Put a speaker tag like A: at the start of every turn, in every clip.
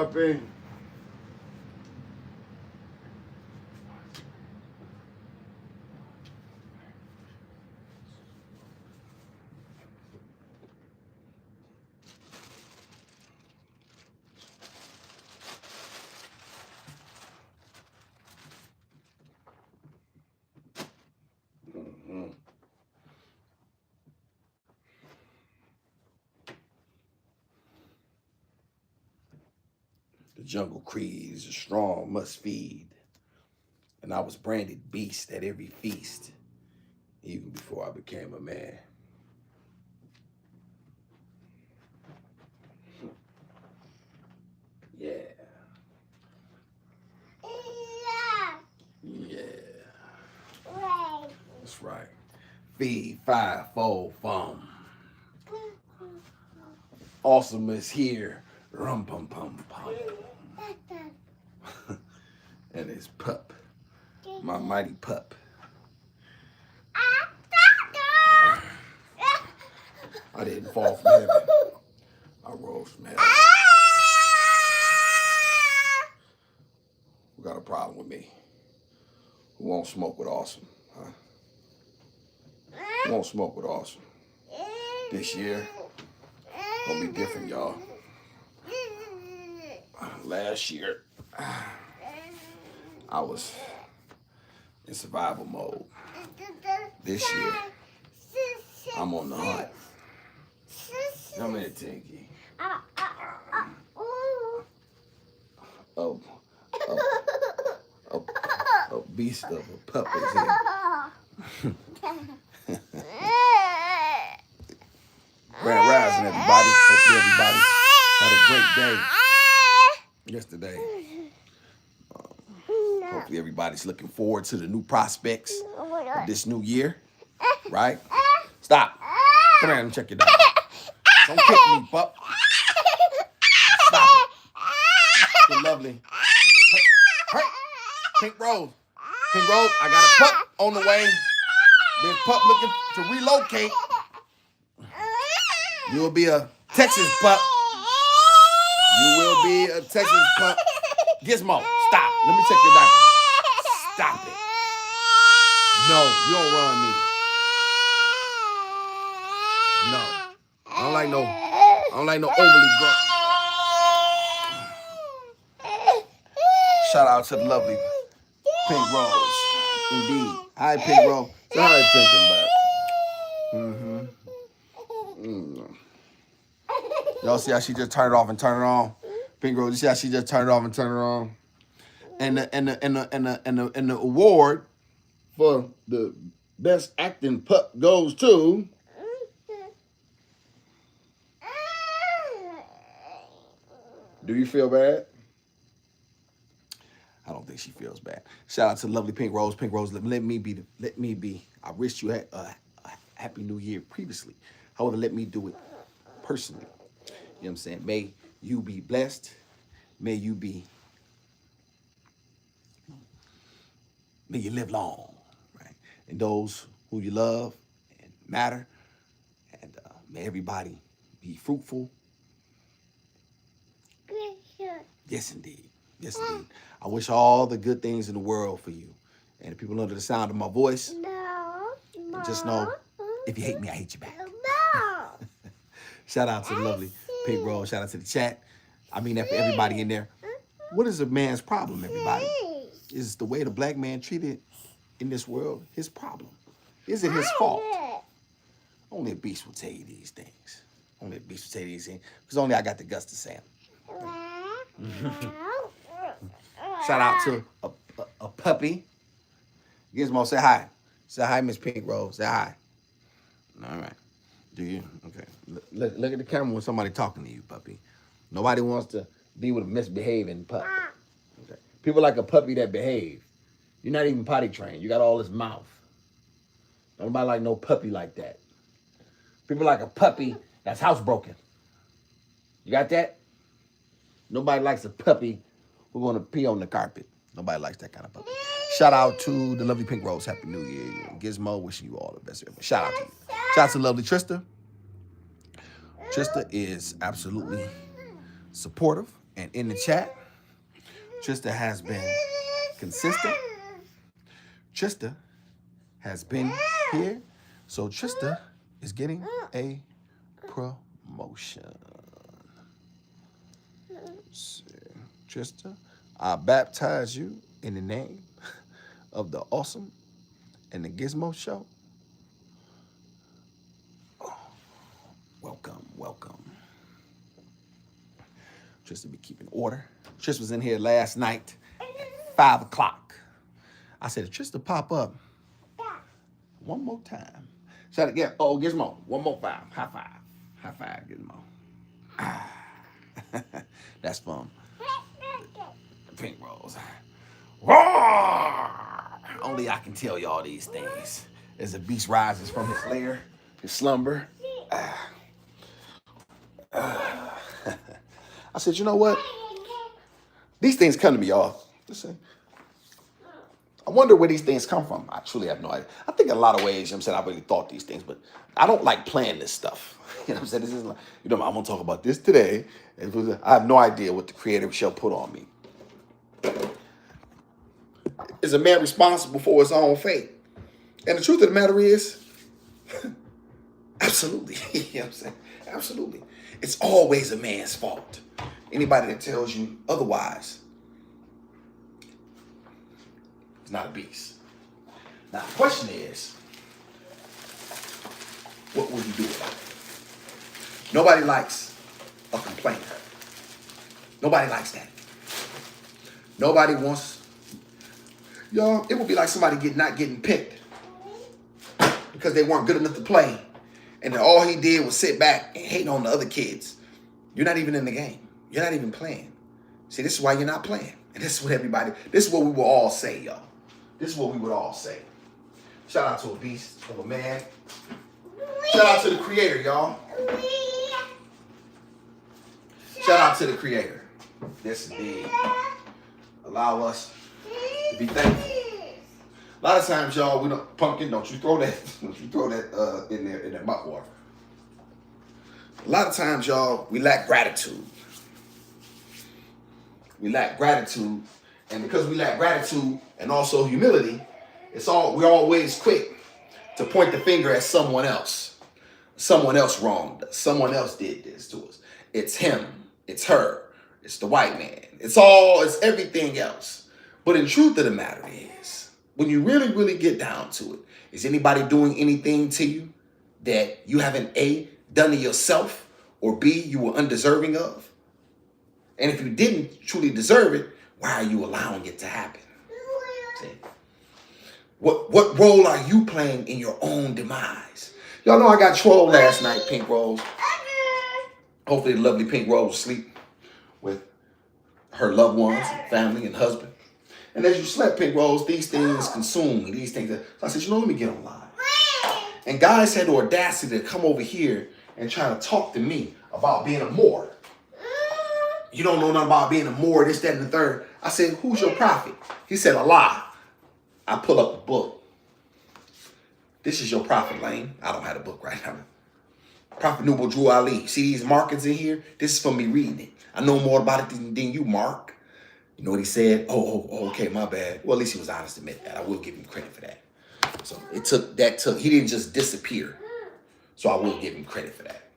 A: puppy. The jungle creed is a strong must feed. And I was branded beast at every feast, even before I became a man. Yeah. Yeah. That's right. Feed, five-fold, fum. Awesome is here. Rum pum pum pum. And his pup. My mighty pup. I didn't fall from heaven. I rose from heaven. Who got a problem with me? Who won't smoke with Awesome? Huh? Who won't smoke with Awesome? This year, gonna be different, y'all. Last year, I was in survival mode. This year, I'm on the hunt. Come here, Tinky. A beast of a pup is here. Grand Rising, everybody. Hopefully everybody had a great day yesterday. Hopefully everybody's looking forward to the new prospects of this new year, right? Stop. Come here and check your doctor. Don't kick me, pup. Stop it. You're lovely. Hey. Pink Rose. Pink Rose, I got a pup on the way. There's pup looking to relocate. You will be a Texas pup. You will be a Texas pup. Gizmo, stop. Let me check your doctor. Stop it. No, you don't run me. No. I don't like no overly grunt. Shout out to the lovely Pink Rose. Indeed. Hi, Pink Rose. So how are you thinking about? Y'all see how she just turned it off and turned it on? Pink Rose, you see how she just turned it off and turned it on? And the award for the best acting pup goes to Do you feel bad? I don't think she feels bad. Shout out to the lovely Pink Rose. Pink Rose, let me be. I wish you had a happy new year previously. However, let me do it personally. You know what I'm saying? May you be blessed. May you live long, right? And those who you love and matter. And may everybody be fruitful. Yes, indeed. Yes, indeed. I wish all the good things in the world for you. And the people under the sound of my voice. No. And just know, if you hate me, I hate you back. No. Shout out to the lovely Pink Rose. Shout out to the chat. I mean that for everybody in there. What is a man's problem, everybody? Is the way the black man treated in this world his problem? Is it his fault? Only a beast will tell you these things. Only a beast will tell you these things. Because only I got the guts to say them. Shout out to a puppy. Gizmo, say hi. Say hi, Miss Pink Rose. Say hi. All right. Do you? Okay. Look at the camera when somebody talking to you, puppy. Nobody wants to be with a misbehaving pup. Okay. People like a puppy that behave. You're not even potty trained. You got all this mouth. Nobody like no puppy like that. People like a puppy that's housebroken. You got that? Nobody likes a puppy who's going to pee on the carpet. Nobody likes that kind of puppy. Shout out to the lovely Pink Rose. Happy New Year. Gizmo, wishing you all the best. Shout out to you. Shout out to lovely Trista. Trista is absolutely supportive And in the chat, Trista has been consistent. Trista has been here. So Trista is getting a promotion. Let's see. Trista, I baptize you in the name of the Awesome and the Gizmo Show. Oh, welcome, welcome. Trista be keeping order. Trista was in here last night at 5 o'clock. I said, Trista pop up one more time. Shout it again. Oh, Gizmo. One more five. High five. High five, Gizmo. Ah. That's fun. Pink Rose. Roar! Only I can tell y'all these things. As the beast rises from his lair, his slumber. I said, you know what? These things come to me, y'all. Listen. I wonder where these things come from. I truly have no idea. I think in a lot of ways, you know what I'm saying, I really thought these things, but I don't like planning this stuff. You know what I'm saying? This is like, you know, I'm going to talk about this today. I have no idea what the creator shall put on me. Is a man responsible for his own fate? And the truth of the matter is, absolutely. You know what I'm saying? Absolutely. It's always a man's fault. Anybody that tells you otherwise is not a beast. Now, the question is, what will you do about it? Nobody likes a complainer. Nobody likes that. Nobody wants, y'all, it would be like somebody not getting picked because they weren't good enough to play. And then all he did was sit back and hate on the other kids. You're not even in the game. You're not even playing. See, this is why you're not playing. And this is what we will all say, y'all. This is what we would all say. Shout out to a beast of a man. Shout out to the creator, y'all. Shout out to the creator. Yes, indeed. Allow us to be thankful. A lot of times, y'all, we don't, pumpkin, don't you throw that in there, in that mouth water. A lot of times, y'all, we lack gratitude. We lack gratitude. And because we lack gratitude and also humility, we're always quick to point the finger at someone else. Someone else wronged us. Someone else did this to us. It's him. It's her. It's the white man. It's everything else. But in truth of the matter is, when you really, really get down to it, is anybody doing anything to you that you haven't A, done to yourself, or B, you were undeserving of? And if you didn't truly deserve it, why are you allowing it to happen? See? What role are you playing in your own demise? Y'all know I got trolled last night, Pink Rose. Hopefully the lovely Pink Rose will sleep with her loved ones, family, and husband. And as you slept, Pink Rose, these things consume me. These things. So I said, you know, let me get online. And guys had the audacity to come over here and try to talk to me about being a Moor. You don't know nothing about being a Moor, this, that, and the third. I said, who's your prophet? He said, Allah. I pull up the book. This is your prophet, Lane. I don't have the book right now. Prophet Nubo Drew Ali. See these markings in here? This is for me reading it. I know more about it than you, Mark. You know what he said? Oh, okay, my bad. Well, at least he was honest to admit that. I will give him credit for that. So he didn't just disappear. So I will give him credit for that.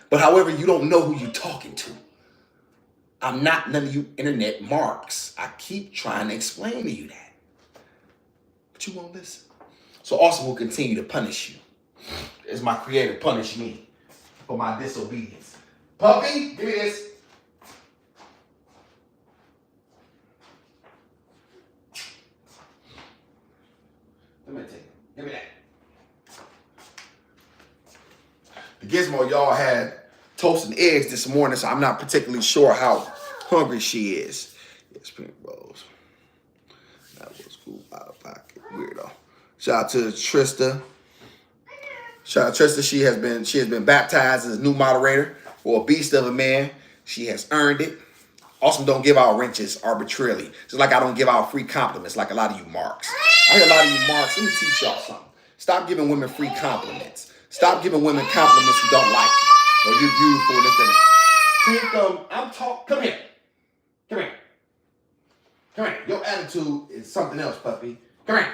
A: But however, you don't know who you're talking to. I'm not none of you internet marks. I keep trying to explain to you that. But you won't listen. So Austin will continue to punish you. As my creator punished me for my disobedience. Puppy, give me this. Let me take it. Give me that. The Gizmo, y'all, had toast and eggs this morning, so I'm not particularly sure how hungry she is. Yes, Pink Rose. That was cool, out of pocket. Weirdo. Shout out to Trista. Shout out to Trista. She has been baptized as a new moderator for a beast of a man. She has earned it. Awesome don't give out wrenches arbitrarily. Just like I don't give out free compliments like a lot of you marks. I hear a lot of you marks. Let me teach y'all something. Stop giving women free compliments. Stop giving women compliments who don't like you. Or you're beautiful. Come here. Come here. Your attitude is something else, puppy. Come here.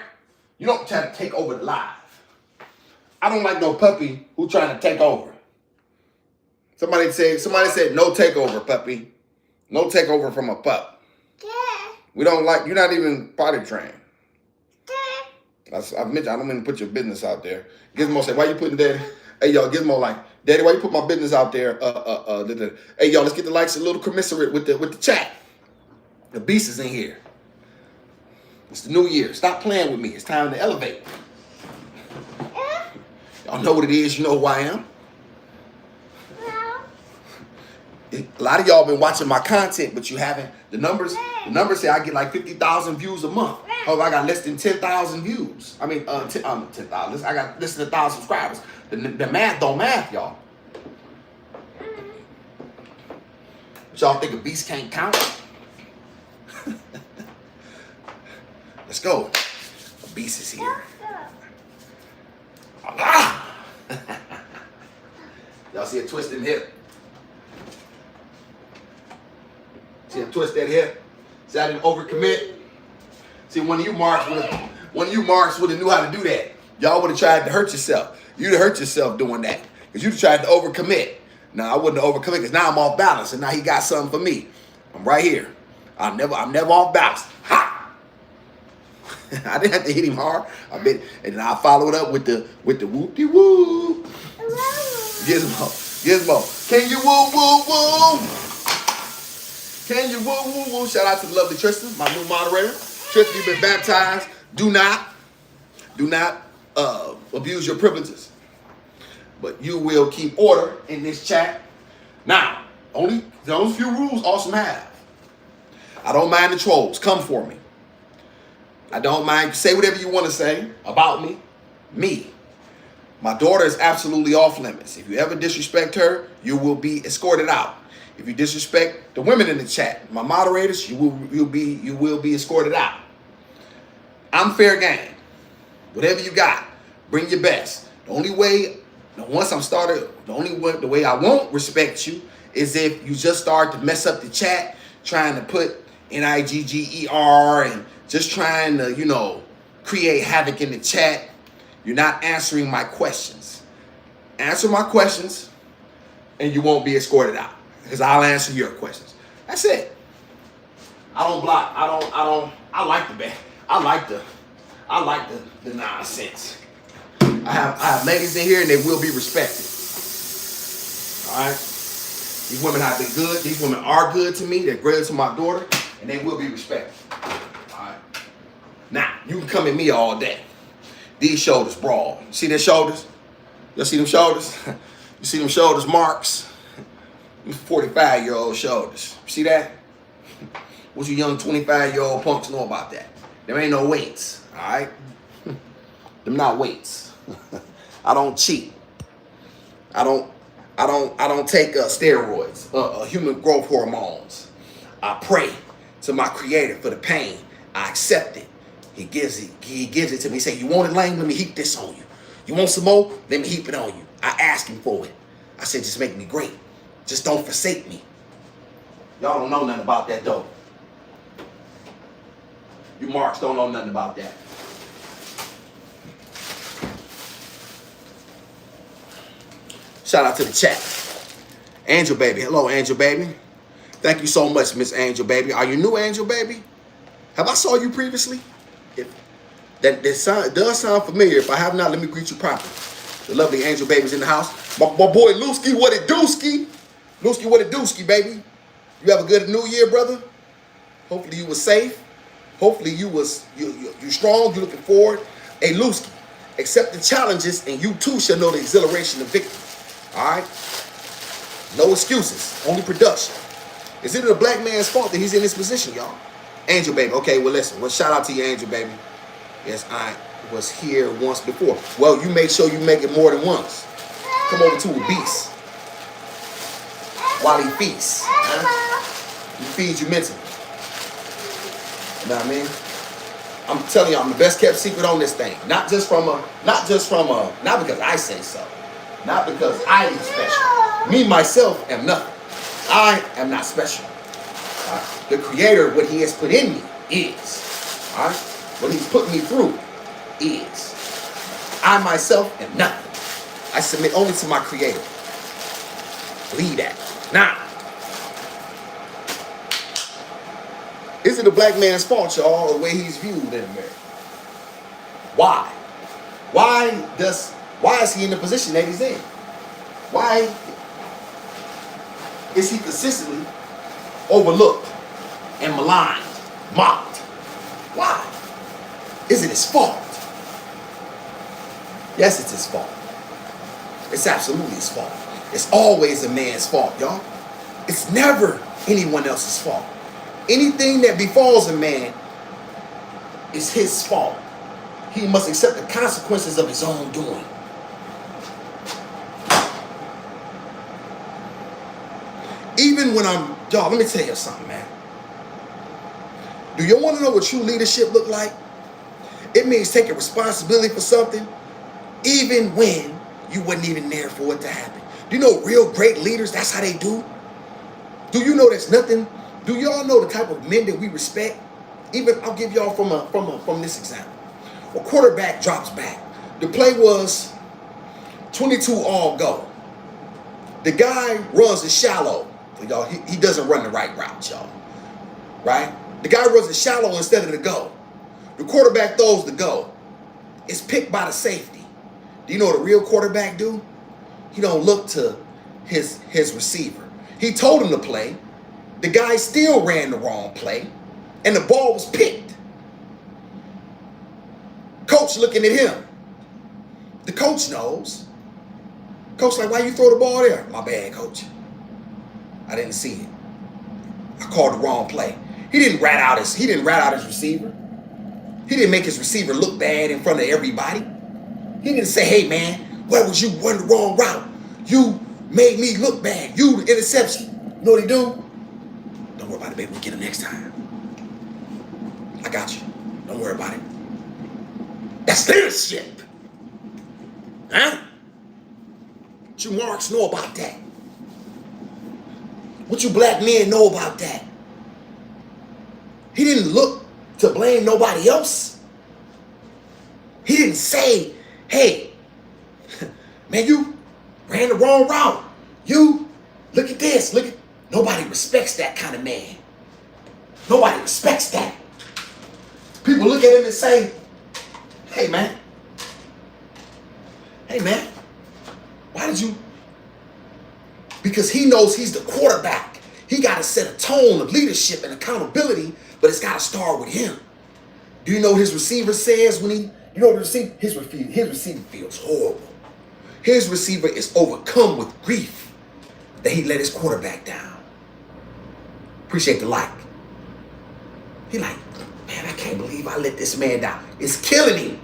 A: You don't try to take over the live. I don't like no puppy who trying to take over. Somebody said no takeover, puppy. No takeover from a pup. We don't like, you're not even potty trained. I've mentioned, I don't mean to put your business out there. Gizmo said, why you putting Daddy? Hey, y'all, Gizmo like, Daddy, why you put my business out there? Hey, y'all, let's get the likes a little commensurate with the chat. The beast is in here. It's the new year. Stop playing with me. It's time to elevate. Y'all know what it is. You know who I am. A lot of y'all been watching my content, but you haven't. The numbers say I get like 50,000 views a month. However, I got less than 10,000 views. I mean, 10,000. I got less than 1,000 subscribers. The math don't math, y'all. But y'all think a beast can't count? Let's go. A beast is here. Ah! Y'all see a twist in hip? See him twist that hip? See I didn't overcommit? See, one of you marks would have knew how to do that. Y'all would have tried to hurt yourself. You'd have hurt yourself doing that. Because you'd have tried to overcommit. No, I wouldn't have overcommit because now I'm off balance and now he got something for me. I'm right here. I'm never off balance. Ha! I didn't have to hit him hard. And then I follow it up with the whoop-de-woo. Gizmo. Can you woo-woo-woo? Can you woo-woo-woo? Shout out to the lovely Tristan, my new moderator. Tristan, you've been baptized. Do not abuse your privileges. But you will keep order in this chat. Now, only those few rules Awesome have. I don't mind the trolls. Come for me. I don't mind. Say whatever you want to say about me. Me. My daughter is absolutely off limits. If you ever disrespect her, you will be escorted out. If you disrespect the women in the chat, my moderators, you will be escorted out. I'm fair game. Whatever you got, bring your best. The only way I won't respect you is if you just start to mess up the chat, trying to put NIGGER and just trying to, create havoc in the chat. You're not answering my questions. Answer my questions and you won't be escorted out because I'll answer your questions. That's it. I don't block. I like the nonsense. I have ladies in here and they will be respected. All right. These women have been good. These women are good to me. They're great to my daughter and they will be respected. All right. Now, you can come at me all day. These shoulders broad. You see their shoulders? You see them shoulders? You see them shoulders marks? 45-year-old shoulders. You see that? What you young 25-year-old punks know about that? There ain't no weights, all right? Them not weights. I don't cheat. I don't take steroids, human growth hormones. I pray to my creator for the pain. I accept it. He gives it to me. He say, you want it, lame? Let me heap this on you. You want some more? Let me heap it on you. I ask him for it. I said, just make me great. Just don't forsake me. Y'all don't know nothing about that, though. You marks don't know nothing about that. Shout out to the chat. Angel Baby. Hello, Angel Baby. Thank you so much, Miss Angel Baby. Are you new, Angel Baby? Have I saw you previously? That does sound familiar. If I have not, let me greet you properly. The lovely Angel Baby's in the house. My boy Lewski, what it do-ski? Lewski, what it do-ski, baby? You have a good new year, brother? Hopefully you were safe. Hopefully you strong. You looking forward. Hey, Lewski, accept the challenges and you too shall know the exhilaration of victory. All right? No excuses. Only production. Is it a black man's fault that he's in this position, y'all? Angel Baby. Okay, well, listen. Well, shout out to you, Angel Baby. Yes, I was here once before. Well, you make sure you make it more than once. Come over to a beast while he feasts. Huh? He feeds you mentally. You know what I mean? I'm telling you, I'm the best kept secret on this thing. Not because I say so. Not because I am special. Me, myself, am nothing. I am not special. The creator, what he has put in me, is. All right? What he's put me through is. I myself am nothing. I submit only to my creator. Believe that. Now, is it a black man's fault, y'all, the way he's viewed in America? Why? Why is he in the position that he's in? Why is he consistently overlooked and maligned, mocked? Why? Is it his fault? Yes, it's his fault. It's absolutely his fault. It's always a man's fault, y'all. It's never anyone else's fault. Anything that befalls a man is his fault. He must accept the consequences of his own doing. Even when y'all, let me tell you something, man. Do you want to know what true leadership look like? It means taking responsibility for something, even when you wasn't even there for it to happen. Do you know real great leaders, that's how they do? Do you know there's nothing? Do y'all know the type of men that we respect? Even, I'll give y'all from this example. A quarterback drops back. The play was 22 all go. The guy runs it shallow. Y'all, he doesn't run the right route, y'all. Right? The guy runs it shallow instead of the go. The quarterback throws the go. It's picked by the safety. Do you know what a real quarterback do? He don't look to his receiver. He told him to play. The guy still ran the wrong play, and the ball was picked. Coach looking at him. The coach knows. Coach like, why you throw the ball there? My bad, coach. I didn't see it. I called the wrong play. He didn't rat out his receiver. He didn't make his receiver look bad in front of everybody. He didn't say, hey man, where was you running the wrong route? You made me look bad. You the interception. You know what he do? Don't worry about it, baby. We'll get him next time. I got you. Don't worry about it. That's leadership. Huh? What you marks know about that? What you black men know about that? He didn't look to blame nobody else. He didn't say, hey, man, you ran the wrong route. You, look at this. Nobody respects that kind of man. Nobody respects that. People look at him and say, hey, man, why did you? Because he knows he's the quarterback. He got to set a tone of leadership and accountability, but it's got to start with him. Do you know what his receiver says when his receiver feels horrible. His receiver is overcome with grief that he let his quarterback down. Appreciate the like. He like, man, I can't believe I let this man down. It's killing him.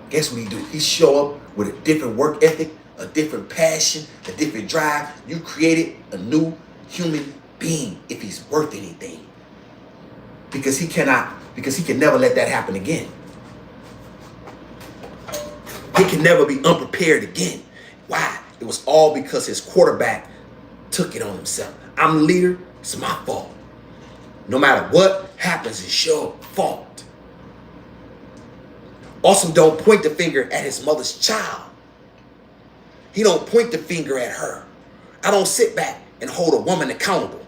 A: Guess what he do? He show up with a different work ethic, a different passion, a different drive. You created a new human being if he's worth anything. Because he can never let that happen again. He can never be unprepared again. Why? It was all because his quarterback took it on himself. I'm the leader, it's my fault. No matter what happens, it's your fault. Also, don't point the finger at his mother's child. He don't point the finger at her. I don't sit back and hold a woman accountable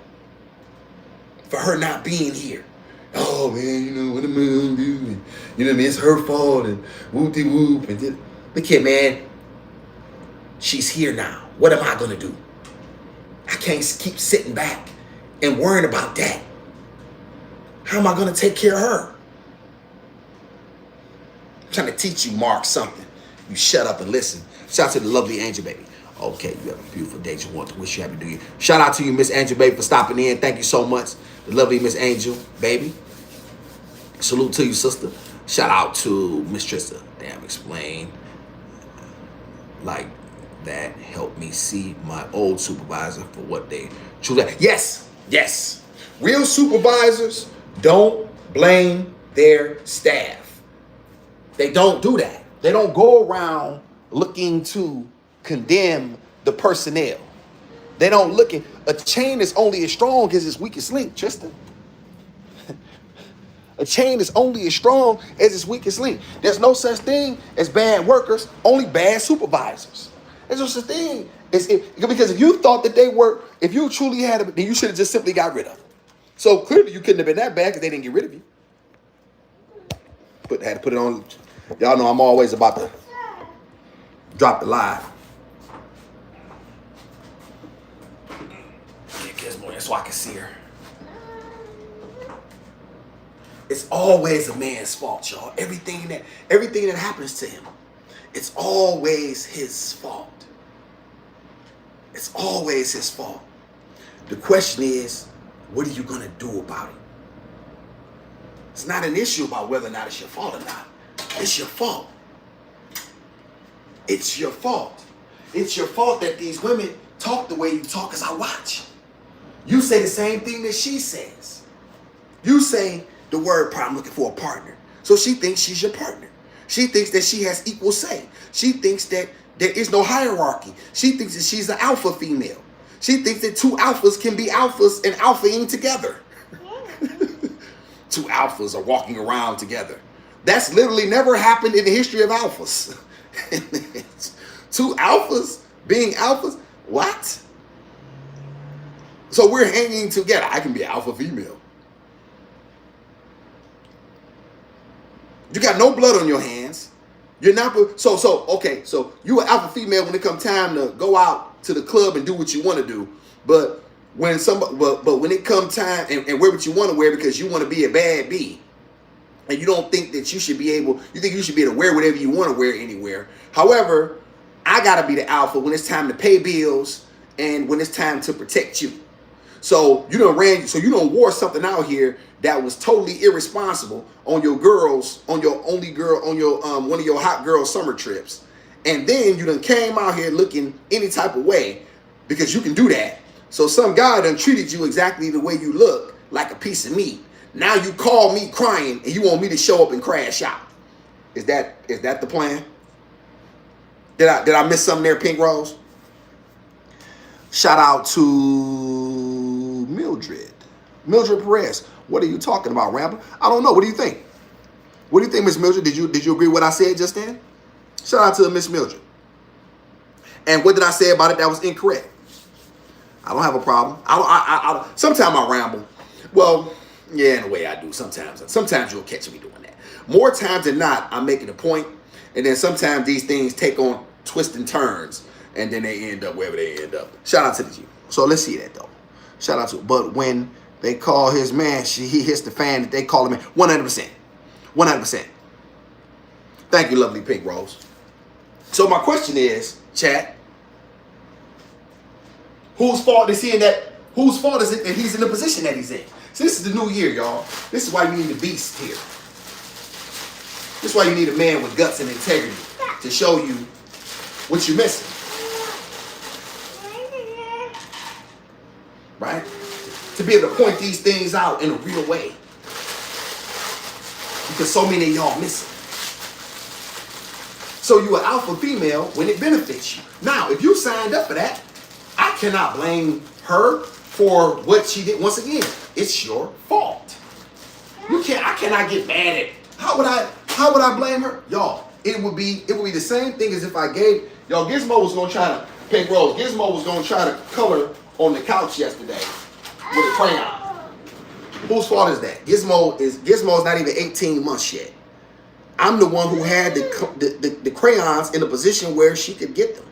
A: for her not being here. Oh man, you know what a man do? And, you know what I mean? It's her fault and whoop-de-whoop. And look here, man. She's here now. What am I gonna do? I can't keep sitting back and worrying about that. How am I gonna take care of her? I'm trying to teach you, Mark, something. You shut up and listen. Shout out to the lovely Angel Baby. Okay, you have a beautiful day. Just want to wish you happy New Year. Shout out to you, Miss Angel Baby, for stopping in. Thank you so much. The lovely Miss Angel Baby. Salute to you, sister. Shout out to Miss Trista. Damn, explain like that helped me see my old supervisor for what they truly. Yes. Real supervisors don't blame their staff. They don't do that. They don't go around looking to condemn the personnel. They don't look at a chain is only as strong as its weakest link, Tristan. A chain is only as strong as its weakest link. There's no such thing as bad workers, only bad supervisors. There's no such thing because if you thought that they were, if you truly had them, then you should have just simply got rid of them. So clearly you couldn't have been that bad because they didn't get rid of you. Had to put it on. Y'all know I'm always about to drop the live. So I can see her. It's always a man's fault, y'all. Everything that happens to him, it's always his fault. It's always his fault. The question is, what are you gonna do about it? It's not an issue about whether or not it's your fault or not. It's your fault. It's your fault. It's your fault that these women talk the way you talk as I watch. You say the same thing that she says. You say the word, I'm looking for a partner. So she thinks she's your partner. She thinks that she has equal say. She thinks that there is no hierarchy. She thinks that she's an alpha female. She thinks that two alphas can be alphas and alphaing together. Two alphas are walking around together. That's literally never happened in the history of alphas. Two alphas being alphas? What? So we're hanging together. I can be an alpha female. You got no blood on your hands. You're not okay. So you an alpha female when it comes time to go out to the club and do what you want to do. But when when it comes time and wear what you want to wear because you want to be a bad bee, and you don't think that you should be able, you think you should be able to wear whatever you want to wear anywhere. However, I gotta be the alpha when it's time to pay bills and when it's time to protect you. So you done wore something out here that was totally irresponsible on your girls, on your only girl, on your one of your hot girl summer trips. And then you done came out here looking any type of way because you can do that. So some guy done treated you exactly the way you look, like a piece of meat. Now you call me crying and you want me to show up and crash out. Is that the plan? Did I miss something there, Pink Rose? Shout out to Mildred Perez. What are you talking about, Ramble? I don't know. What do you think? What do you think, Miss Mildred? Did you agree with what I said just then? Shout out to Miss Mildred. And what did I say about it that was incorrect? I don't have a problem. Sometimes I ramble. Well, yeah, in a way I do. Sometimes you'll catch me doing that. More times than not, I'm making a point, and then sometimes these things take on twists and turns, and then they end up wherever they end up. Shout out to the G. So let's see that though. Shout out to. But when they call his man, he hits the fan. They call him 100%. 100%. Thank you, lovely Pink Rose. So my question is, chat. Whose fault is he in that? Whose fault is it that he's in the position that he's in? So this is the new year, y'all. This is why you need a beast here. This is why you need a man with guts and integrity to show you what you're missing. Right? To be able to point these things out in a real way. Because so many of y'all miss it. So you an alpha female when it benefits you. Now, if you signed up for that, I cannot blame her for what she did. Once again, it's your fault. I cannot get mad at it. How would I blame her? Y'all, it would be the same thing as if I gave y'all Gizmo was gonna try to Pink Rose. Gizmo was gonna try to color on the couch yesterday with a crayon. Whose fault is that? Gizmo's not even 18 months yet. I'm the one who had the crayons in a position where she could get them.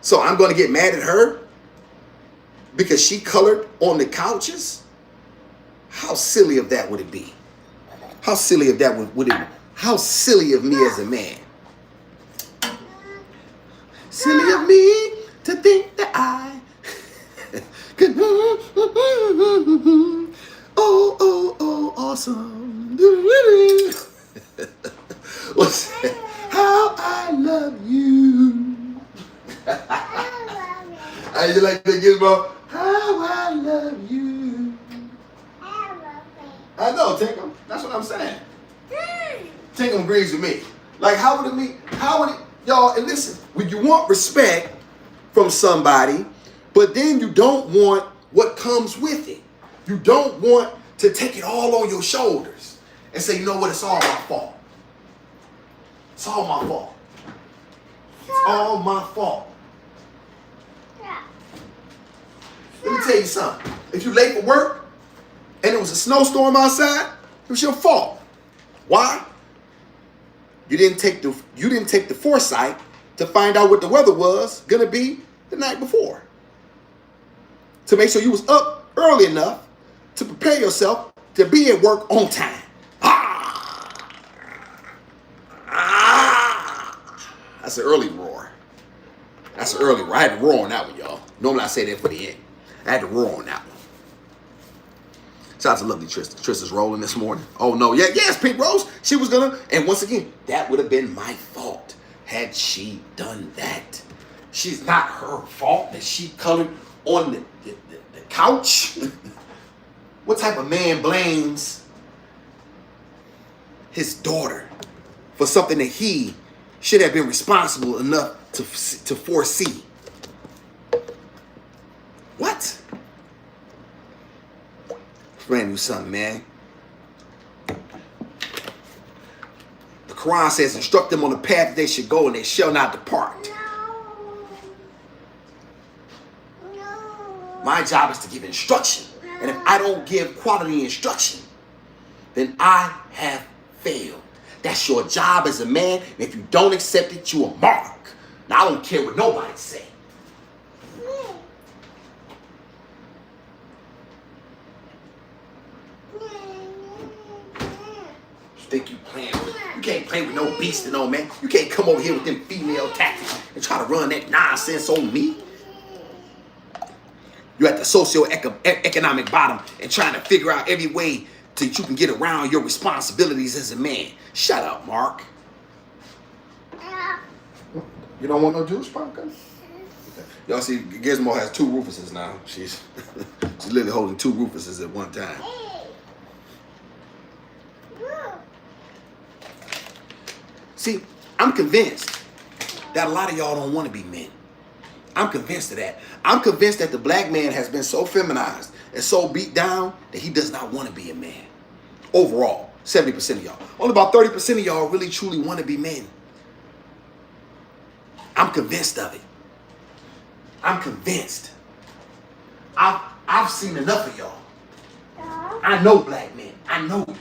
A: So I'm going to get mad at her because she colored on the couches? How silly of that would it be? How silly of that would it be? How silly of me as a man. Silly of me to think that I could awesome. What's that? How I love you. How you like that, Gizmo? How I love you. I know, Tinkum. That's what I'm saying. Tinkum agrees with me. Like, how would it, y'all, and listen, when you want respect from somebody, but then you don't want what comes with it. You don't want to take it all on your shoulders and say, you know what, it's all my fault. It's all my fault. It's all my fault. Let me tell you something. If you're late for work and it was a snowstorm outside, it was your fault. Why? You didn't take the foresight to find out what the weather was gonna be the night before. To make sure you was up early enough to prepare yourself to be at work on time. That's an early roar. That's an early roar. I had to roar on that one, y'all. Normally I say that for the end. I had to roar on that one. Shout out to lovely Tristan. Tristan's rolling this morning. Oh no, yes, Pink Rose. She was gonna, and once again, that would have been my fault had she done that. She's not her fault that she colored on the couch. What type of man blames his daughter for something that he should have been responsible enough to foresee? What? Brand new something, man. The Quran says, instruct them on the path that they should go and they shall not depart. No. My job is to give instruction. And if I don't give quality instruction, then I have failed. That's your job as a man. And if you don't accept it, you a mark. Now, I don't care what nobody say. Think you playing with? You can't play with no beast and no man. You can't come over here with them female tactics and try to run that nonsense on me. You're at the socio-economic bottom and trying to figure out every way that you can get around your responsibilities as a man. Shut up, Mark. You don't want no juice, Parker? Okay. Y'all see, Gizmo has 2 Rufuses now. She's literally holding 2 Rufuses at one time. See, I'm convinced that a lot of y'all don't want to be men. I'm convinced of that. I'm convinced that the black man has been so feminized and so beat down that he does not want to be a man. Overall, 70% of y'all. Only about 30% of y'all really truly want to be men. I'm convinced of it. I'm convinced. I've seen enough of y'all. I know black men. I know you.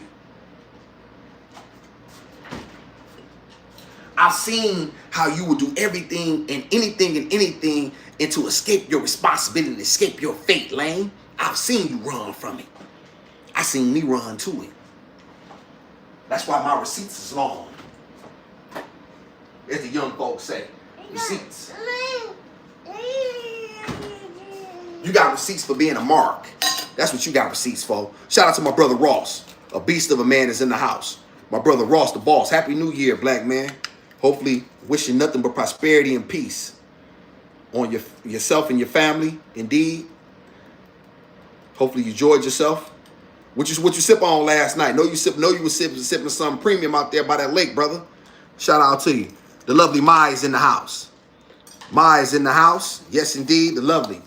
A: I've seen how you will do everything and anything and to escape your responsibility and escape your fate, Lane. I've seen you run from it. I seen me run to it. That's why my receipts is long. As the young folks say, receipts. You got receipts for being a mark. That's what you got receipts for. Shout out to my brother Ross. A beast of a man is in the house. My brother Ross, the boss. Happy New Year, black man. Hopefully, wishing nothing but prosperity and peace on yourself and your family. Indeed. Hopefully, you enjoyed yourself. What you sip on last night? Know you were sipping some premium out there by that lake, brother. Shout out to you. The lovely Mai is in the house. Mai is in the house. Yes, indeed, the lovely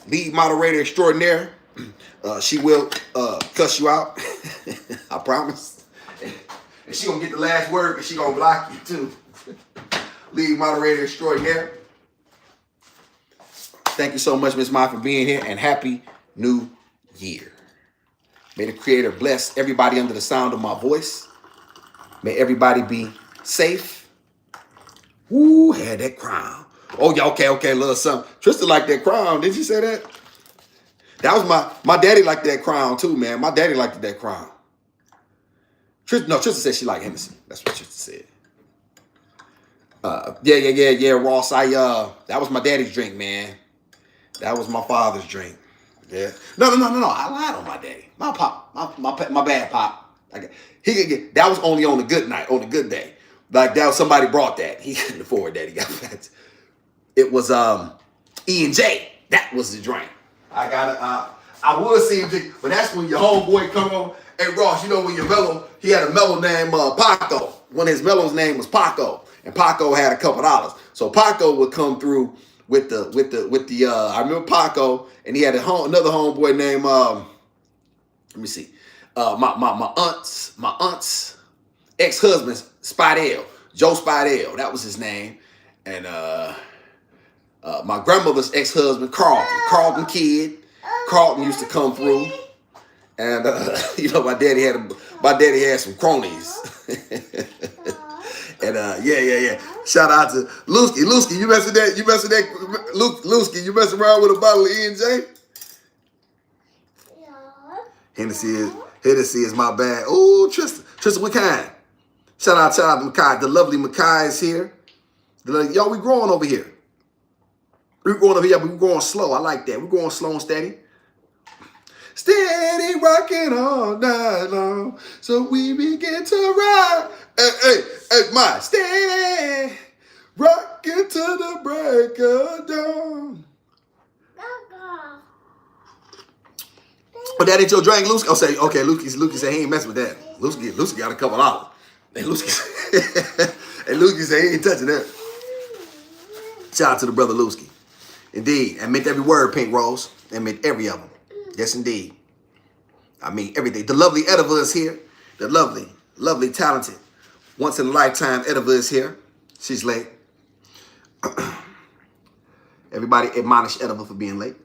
A: lead moderator extraordinaire. She will cuss you out. I promise. And she gonna get the last word because she gonna block you too. Lead moderator extraordinaire. Thank you so much, Miss Mai, for being here, and Happy New Year. May the Creator bless everybody under the sound of my voice. May everybody be safe. Ooh, had that crown. Oh, yeah, okay, little something. Tristan liked that crown. Did you say that? That was my daddy liked that crown too, man. My daddy liked that crown. Tristan said she liked Hennessy. That's what Tristan said. Yeah, Ross. That was my daddy's drink, man. That was my father's drink. Yeah. No. I lied on my daddy. My pop. My bad pop. He could get that was only on a good night, on a good day. Like that was somebody brought that. He couldn't afford that. He got that. It was E&J. That was the drink. I got it. I would see him, but that's when your homeboy come over. Hey Ross, you know when your mellow, he had a mellow named Paco. One of his mellows name was Paco, and Paco had a couple dollars. So Paco would come through with the I remember Paco, and he had another homeboy named Let me see. My aunt's ex-husband, Spidell, Joe Spidell, that was his name. And my grandmother's ex-husband, Carlton kid. Carlton used to come through. And my daddy had some cronies. And yeah. Shout out to Lusky. Lusky, you messing Lusky, you messing around with a bottle of E&J? Hennessy is my bad. Ooh, Tristan, what kind? Shout out to Makai. The lovely Makai is here. Y'all, we growing over here. We're growing over here, but we're growing slow. I like that. We're growing slow and steady. Steady rocking all night long. So we begin to rock. Hey, my steady rocking to the break of dawn. Oh, that ain't your drink, Lucy? Oh, say, okay, Lucy said he ain't messing with that. Lucy got a couple dollars. Hey, Lucy said he ain't touching that. Shout out to the brother Lucy. Indeed. And meant every word, Pink Rose. And meant every of them. Yes, indeed. I mean, everything. The lovely Ediva is here. The lovely, talented, once-in-a-lifetime Ediva is here. She's late. Everybody admonish Ediva for being late.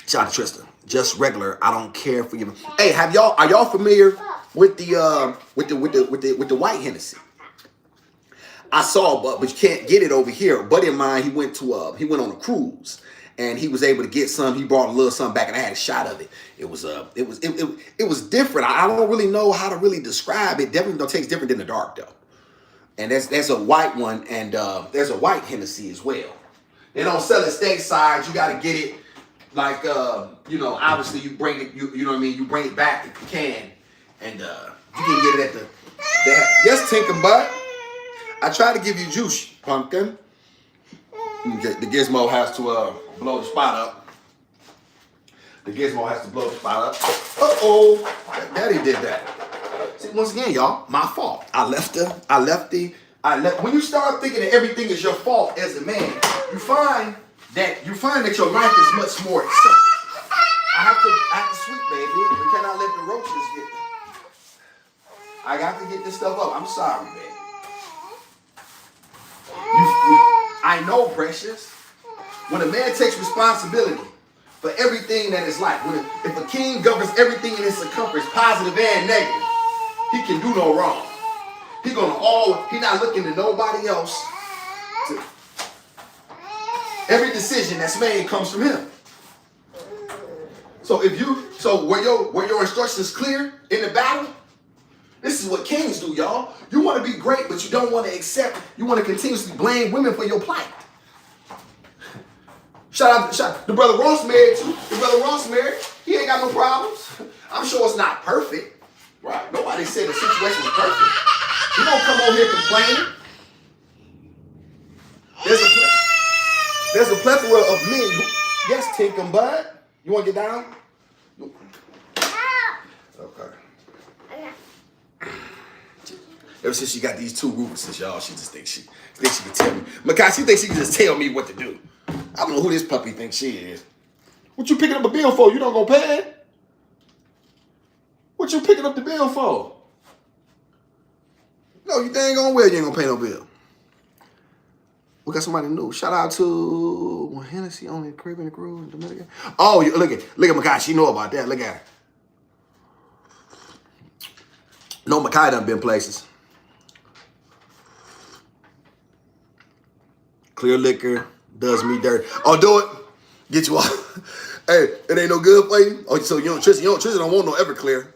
A: Shout out to Tristan. Just regular. I don't care for you. Hey, are y'all familiar with the white Hennessy? I saw, but you can't get it over here. A buddy of mine, he went on a cruise, and he was able to get some. He brought a little something back, and I had a shot of it. It was different. I don't really know how to really describe it. Definitely don't taste different than the dark though. And there's a white one, and there's a white Hennessy as well. They don't sell it stateside. You got to get it. Like, obviously you bring it, you know what I mean? You bring it back if you can. And you can get it at yes, Tinker Butt. I try to give you juice, pumpkin. The gizmo has to blow the spot up. Uh-oh. Daddy did that. See, once again, y'all, my fault. I left. When you start thinking that everything is your fault as a man, you find that your life is much more acceptable. I have to sweep, baby. We cannot let the roaches get. I got to get this stuff up. I'm sorry, baby. I know, precious. When a man takes responsibility for everything that is life, if a king governs everything in his circumference, positive and negative, he can do no wrong. He's not looking to nobody else. Every decision that's made comes from him. So were your instructions clear in the battle? This is what kings do, y'all. You want to be great, but you don't want to accept. You want to continuously blame women for your plight. Shout out, the brother Ross married too. The brother Ross married. He ain't got no problems. I'm sure it's not perfect, right? Nobody said the situation is perfect. You don't come over here complaining. There's a plethora of men who, yes, Tinkum Bud. You want to get down? Okay. Ever since she got these two Rufuses, y'all, she just thinks she can tell me. Makai, she thinks she can just tell me what to do. I don't know who this puppy thinks she is. What you picking up a bill for? You don't go pay it? What you picking up the bill for? No, you ain't gonna wear. You ain't gonna pay no bill. We got somebody new. Shout out to Hennessy on the Caribbean Cruise in Dominican. Oh, look at Makai. She know about that. Look at her. No, Makai done been places. Clear liquor does me dirty. Oh, do it. Get you off. Hey, it ain't no good for you. Oh, so Tristan don't want no Everclear.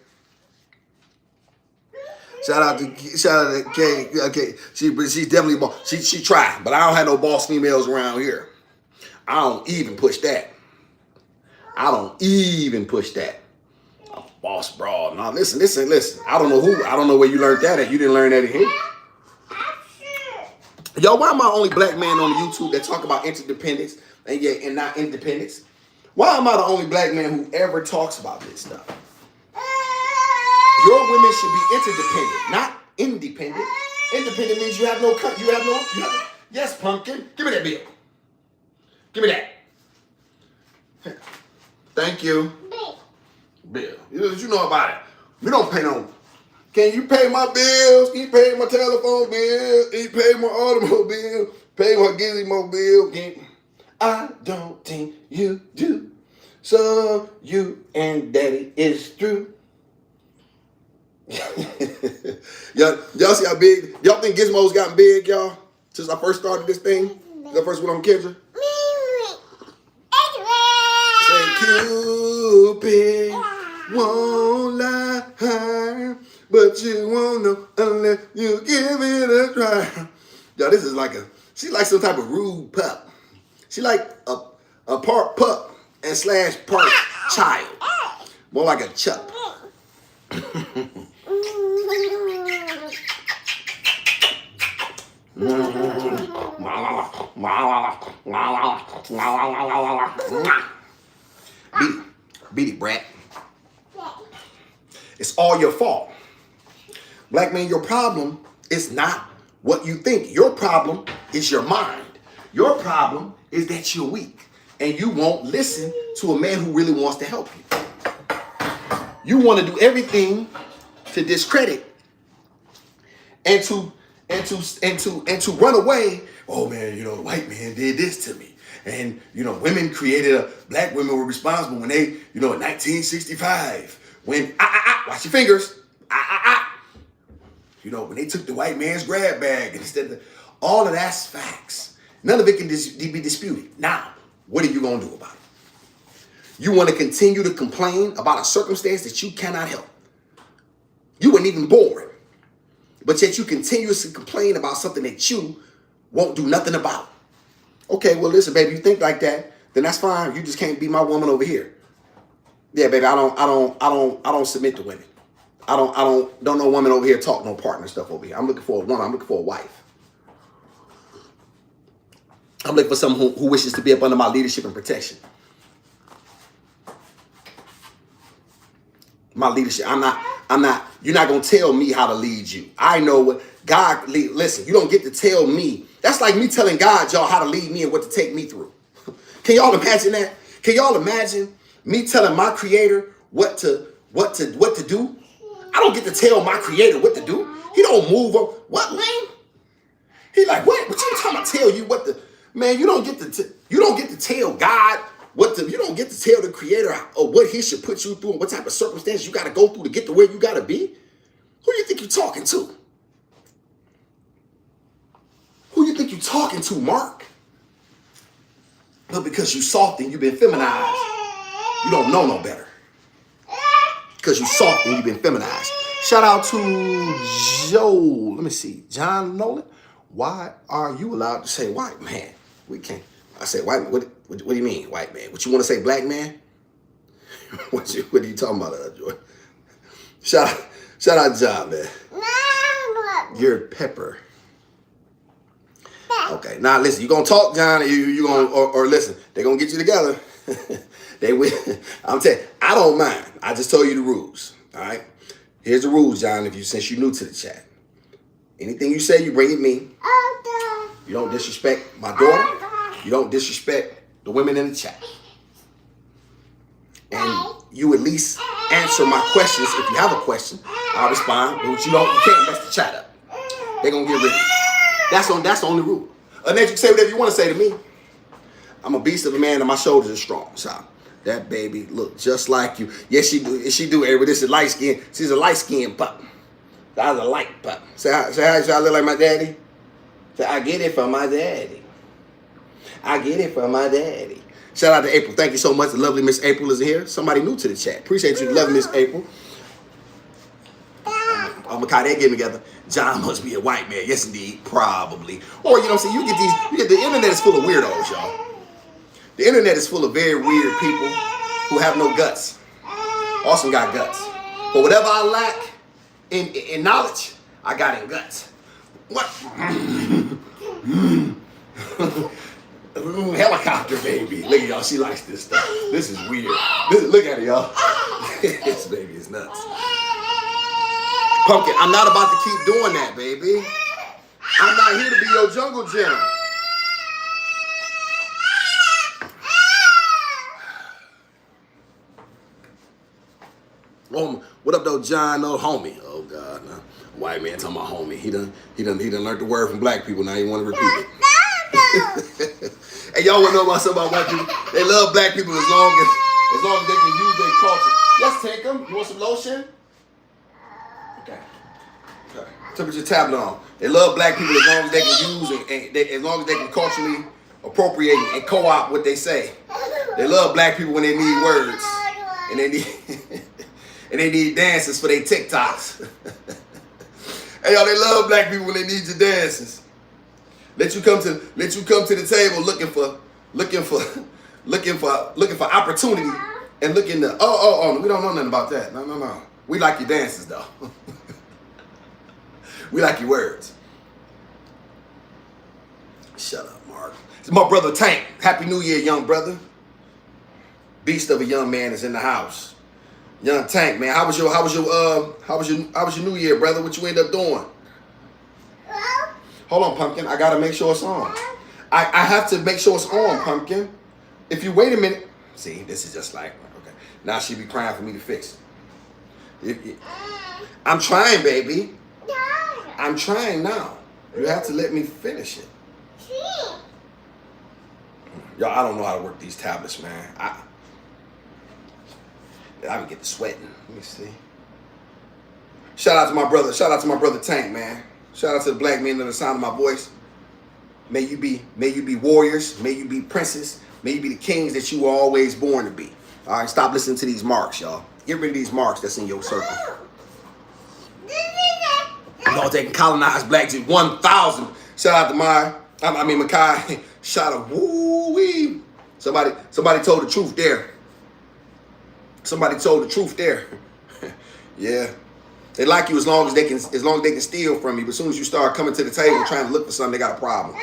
A: Shout out to Kay. Okay, she's definitely boss. She tried, but I don't have no boss females around here. I don't even push that. A boss broad. No, listen. I don't know where you learned that at. You didn't learn that in here. Yo, why am I the only black man on the YouTube that talk about interdependence and not independence? Why am I the only black man who ever talks about this stuff? Your women should be interdependent, not independent. Independent means you have no. Yes, pumpkin. Give me that bill. Give me that. Thank you. Bill. You know about it. We don't pay no. Can you pay my bills? Can you pay my telephone bill? Can you pay my automobile? Pay my gizmo bill? I don't think you do. So you and daddy is through. y'all see how big? Y'all think Gizmo's gotten big, y'all? Since I first started this thing? The first one on Kendra? Say Cupid won't lie, but you won't know unless you give it a try. Y'all, this is like she's like some type of rude pup. She like a part pup and / part child. More like a chup. Beat it, brat. It's all your fault. Black man, your problem is not what you think. Your problem is your mind. Your problem is that you're weak and you won't listen to a man who really wants to help you. You want to do everything to discredit and to run away. Oh man, the white man did this to me. And women black women were responsible when they, in 1965, when watch your fingers. When they took the white man's grab bag instead of all of that's facts. None of it can be disputed. Now, what are you gonna do about it? You want to continue to complain about a circumstance that you cannot help. You weren't even born. But yet you continuously complain about something that you won't do nothing about. Okay, well listen, baby, you think like that, then that's fine. You just can't be my woman over here. Yeah, baby, I don't submit to women. Don't no woman over here talk no partner stuff over here. I'm looking for a woman. I'm looking for a wife. I'm looking for someone who wishes to be up under my leadership and protection. My leadership. I'm not, you're not going to tell me how to lead you. I know what God lead. Listen, you don't get to tell me. That's like me telling God, y'all, how to lead me and what to take me through. Can y'all imagine that? Can y'all imagine me telling my creator what to do? I don't get to tell my creator what to do. He don't move up. What, man? He like, what? What you talking about? Tell you what the, man, you don't get to tell God you don't get to tell the creator or what he should put you through and what type of circumstances you got to go through to get to where you got to be. Who you think you're talking to? Who you think you're talking to, Mark? But because you soft and you've been feminized, you don't know no better. Because you soft and you've been feminized. Shout out to Joe. Let me see. John Nolan. Why are you allowed to say white man? We can't. I said white man. What do you mean, white man? What you want to say, black man? What are you talking about, Joy? Shout out to John, man. You're Pepper. Okay, now listen. You gonna talk, John? Or you gonna or listen? They gonna get you together. They will. I'm telling you, I don't mind. I just told you the rules. All right. Here's the rules, John. Since you're new to the chat, anything you say, you bring it me. You don't disrespect my daughter. You don't disrespect the women in the chat. And you at least answer my questions. If you have a question, I'll respond. But you can't mess the chat up. They're gonna get rid of you. That's the only rule. Unless you can say whatever you want to say to me. I'm a beast of a man and my shoulders are strong. So that baby look just like you. Yes, she do. She do. Everybody, this is light skin. She's a light skinned pup. I was a light pup. Say how I look like my daddy? Say, I get it from my daddy. I get it from my daddy. Shout out to April. Thank you so much. The lovely Miss April is here. Somebody new to the chat. Appreciate you, lovely Miss April. I'm gonna get together. John must be a white man. Yes, indeed. Probably. Or, you know what I'm saying? You get the internet is full of weirdos, y'all. The internet is full of very weird people who have no guts. Austin got guts. But whatever I lack in knowledge, I got in guts. What? Helicopter baby. Look at y'all. She likes this stuff. This is weird. Look at it, y'all. This baby is nuts. Pumpkin, I'm not about to keep doing that, baby. I'm not here to be your jungle gym. What up though, John? No homie. Oh God, nah. White man talking about homie. He done learned the word from black people. Now he want to repeat it. Hey, y'all want to know about something about white people? They love black people as long as they can use their culture. Let's take them. You want some lotion? Okay. Temperature tablet on. They love black people as long as they can use it, as long as they can culturally appropriate and co-opt what they say. They love black people when they need words and they need and they need dances for their TikToks. Hey y'all, they love black people when they need your dances. Let you come to the table looking for opportunity and looking to we don't know nothing about that. No. We like your dances though. We like your words. Shut up, Mark. It's my brother Tank. Happy New Year, young brother. Beast of a young man is in the house. Young Tank, man. How was your New Year, brother? What you end up doing? Hold on, Pumpkin. I gotta make sure it's on. I have to make sure it's on, Pumpkin. If you wait a minute, see, this is just like okay. Now she be crying for me to fix it. I'm trying, baby. I'm trying now. You have to let me finish it. Y'all, I don't know how to work these tablets, man. I would get to sweating. Let me see. Shout out to my brother Tank, man. Shout out to the black men of the sound of my voice. May you be warriors. May you be princes. May you be the kings that you were always born to be. All right, stop listening to these marks, y'all. Get rid of these marks that's in your circle. Y'all taking colonized black to 1,000. Shout out to Makai. Shout out, woo-wee. Somebody told the truth there. Somebody told the truth there. Yeah. They like you as long as they can steal from you. But as soon as you start coming to the table trying to look for something, they got a problem.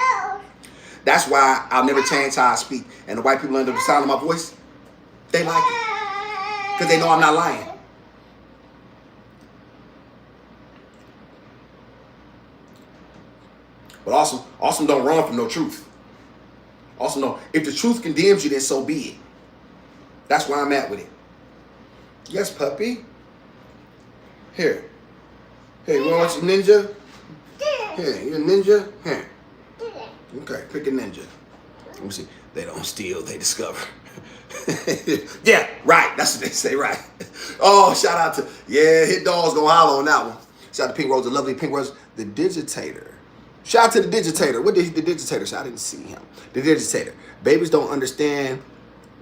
A: That's why I'll never change how I speak. And the white people under the sound of my voice, they like it. Because they know I'm not lying. But awesome don't run from no truth. Awesome no. If the truth condemns you, then so be it. That's where I'm at with it. Yes, puppy. Here, you want some ninja? Here, you a ninja? Here. Okay, pick a ninja. Let me see. They don't steal, they discover. Yeah, right. That's what they say, right. Oh, shout out to, hit dogs gonna holler on that one. Shout out to Pink Rose, the lovely Pink Rose, the digitator. Shout out to the digitator. What did the digitator say? I didn't see him. The digitator. Babies don't understand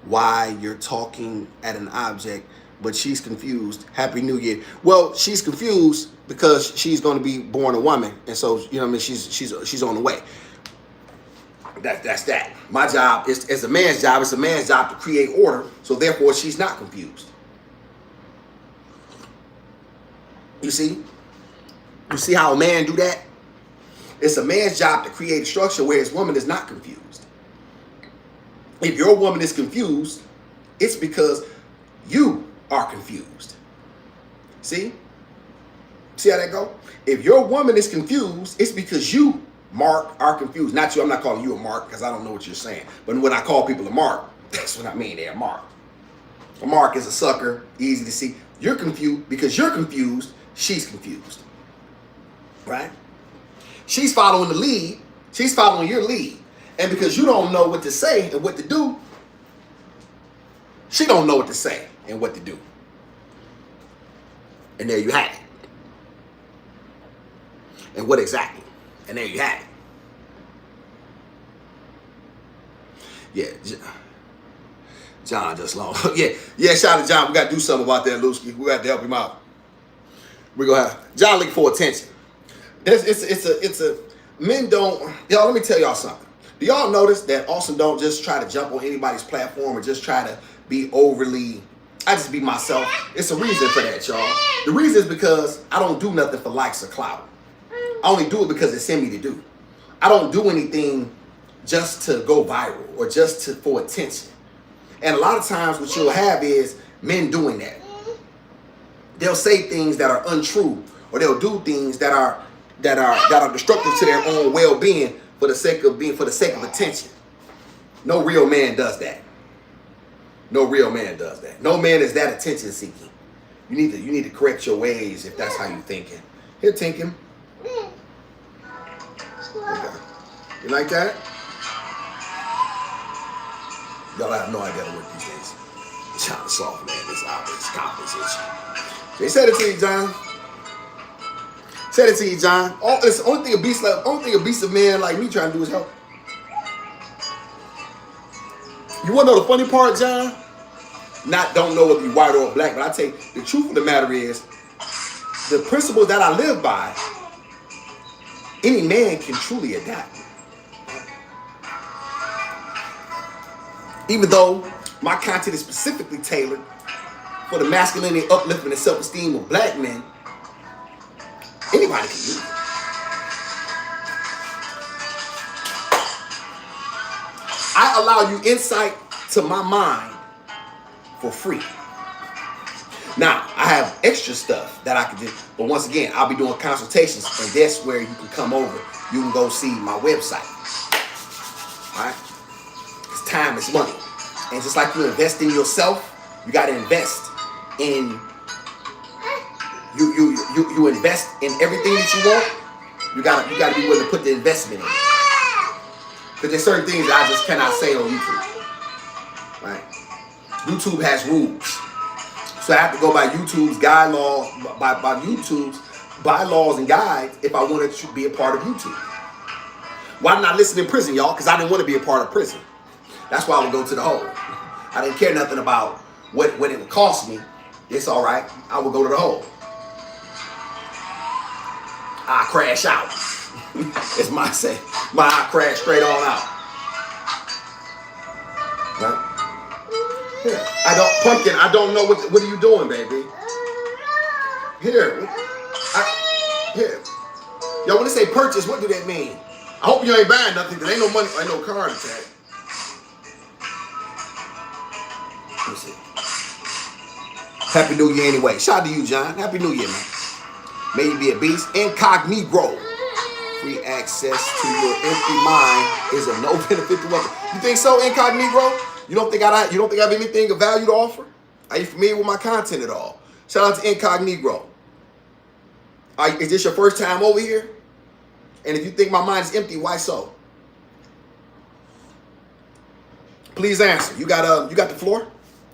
A: why you're talking at an object, but she's confused. Happy New Year. Well, she's confused because she's going to be born a woman, and so you know what I mean. She's on the way. That's that. My job is a man's job. It's a man's job to create order. So therefore, she's not confused. You see how a man do that? It's a man's job to create a structure where his woman is not confused. If your woman is confused, it's because you are confused. See how that go? If your woman is confused, it's because you, Mark, are confused. Not you. I'm not calling you a Mark because I don't know what you're saying. But when I call people a Mark, that's what I mean. They're a Mark. A Mark is a sucker, easy to see. You're confused because you're confused. She's confused. Right? She's following the lead. She's following your lead. And because you don't know what to say and what to do, she don't know what to say and what to do. And there you have it. And what exactly? And there you have it. Yeah, John just long. yeah, shout out to John. We got to do something about that, Lusky. We got to help him out. We're going to have John looking for attention. Men don't, y'all, let me tell y'all something. Do y'all notice that Austin don't just try to jump on anybody's platform or just try to be overly, I just be myself. It's a reason for that, y'all. The reason is because I don't do nothing for likes or clout. I only do it because it's in me to do. I don't do anything just to go viral or just for attention. And a lot of times what you'll have is men doing that. They'll say things that are untrue, or they'll do things that are destructive to their own well-being for the sake of attention. No real man does that. No real man does that. No man is that attention seeking. You need to correct your ways if that's how you thinking. Here, Tinkin. Okay. You like that? Y'all have no idea how to work these days. Child soft, man. This obvious confidence issue. They said it to you, John. Said it to you, John. It's the only thing a beast of man like me trying to do is help. You want to know the funny part, John? Don't know whether you're white or black, but I tell you, the truth of the matter is, the principles that I live by, any man can truly adapt. Even though my content is specifically tailored for the masculinity, upliftment, and self-esteem of black men, anybody can do it. I allow you insight to my mind for free. Now, I have extra stuff that I can do, but once again, I'll be doing consultations, and that's where you can come over. You can go see my website. All right? Because time is money. And just like you invest in yourself, you got to invest in you invest in everything that you want. You got to be willing to put the investment in. Because there's certain things that I just cannot say on YouTube. Right? YouTube has rules. So I have to go by YouTube's by YouTube's bylaws and guides if I wanted to be a part of YouTube. Why didn't I listen in prison, y'all? Because I didn't want to be a part of prison. That's why I would go to the hole. I didn't care nothing about what it would cost me. It's all right. I would go to the hole. I crash out. It's my say. I crash straight on out. Right? Here. I don't know what are you doing, baby? Here. Here. Yo, when they say purchase, what do that mean? I hope you ain't buying nothing, because ain't no money, ain't no card attack. Let me see. Happy New Year anyway. Shout out to you, John. Happy New Year, man. May you be a beast. Incognito. Free access to your empty mind is of no benefit to others. You think so, Incognito? You don't think I have anything of value to offer? Are you familiar with my content at all? Shout out to Incognito. Is this your first time over here? And if you think my mind is empty, why so? Please answer. You got the floor?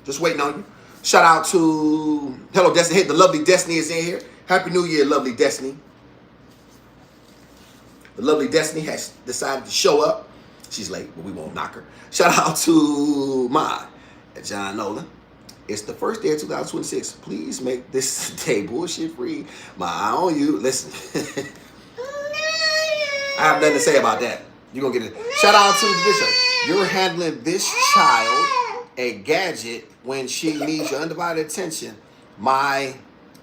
A: Just waiting on you. Shout out to Hello Destiny. The lovely Destiny is in here. Happy New Year, lovely Destiny. The lovely Destiny has decided to show up. She's late, but we won't knock her. Shout out to John Nolan. It's the first day of 2026. Please make this day bullshit free. My eye on you. Listen. I have nothing to say about that. You're going to get it. Shout out to the bishop. You're handling this child a gadget when she needs your undivided attention. My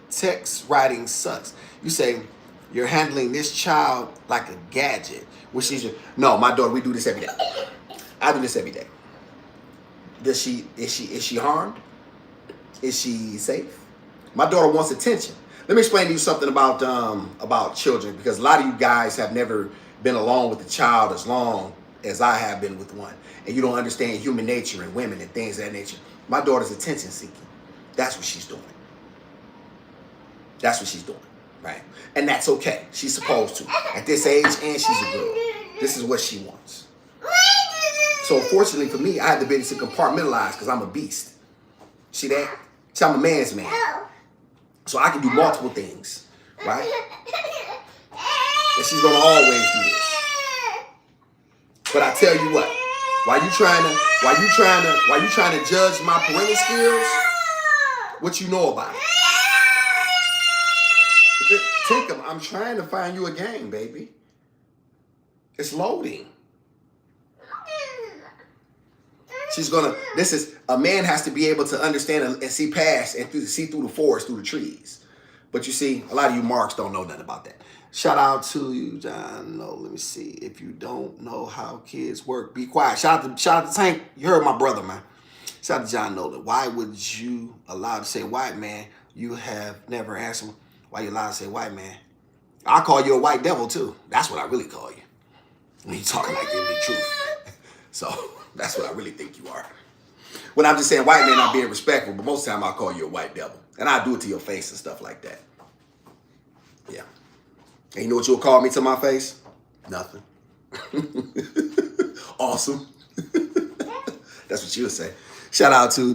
A: text writing sucks. You say, you're handling this child like a gadget. Which is no, my daughter, we do this every day. I do this every day. Is she harmed? Is she safe? My daughter wants attention. Let me explain to you something about children, because a lot of you guys have never been alone with a child as long as I have been with one. And you don't understand human nature and women and things of that nature. My daughter's attention seeking. That's what she's doing. That's what she's doing. Right? And that's okay. She's supposed to. At this age, and she's a girl. This is what she wants. So fortunately for me, I had the ability to compartmentalize because I'm a beast. See that? So I'm a man's man. So I can do multiple things. Right? And she's gonna always do this. But I tell you what, while you trying to judge my parental skills, what you know about it? Tinkum, I'm trying to find you a game, baby. It's loading. A man has to be able to understand and see past and see through the forest, through the trees. But you see, a lot of you marks don't know nothing about that. Shout out to you, John. No, let me see. If you don't know how kids work, be quiet. Shout out to Tank. You heard my brother, man. Shout out to John Nolan. Why would you allow to say white man? You have never asked him. Why you allowed to say white man? I call you a white devil too. That's what I really call you. When you talking like you're the truth. So that's what I really think you are. When I'm just saying white man not being respectful, but most of the time I call you a white devil. And I do it to your face and stuff like that. Yeah. And you know what you'll call me to my face? Nothing. Awesome. That's what you would say. Shout out to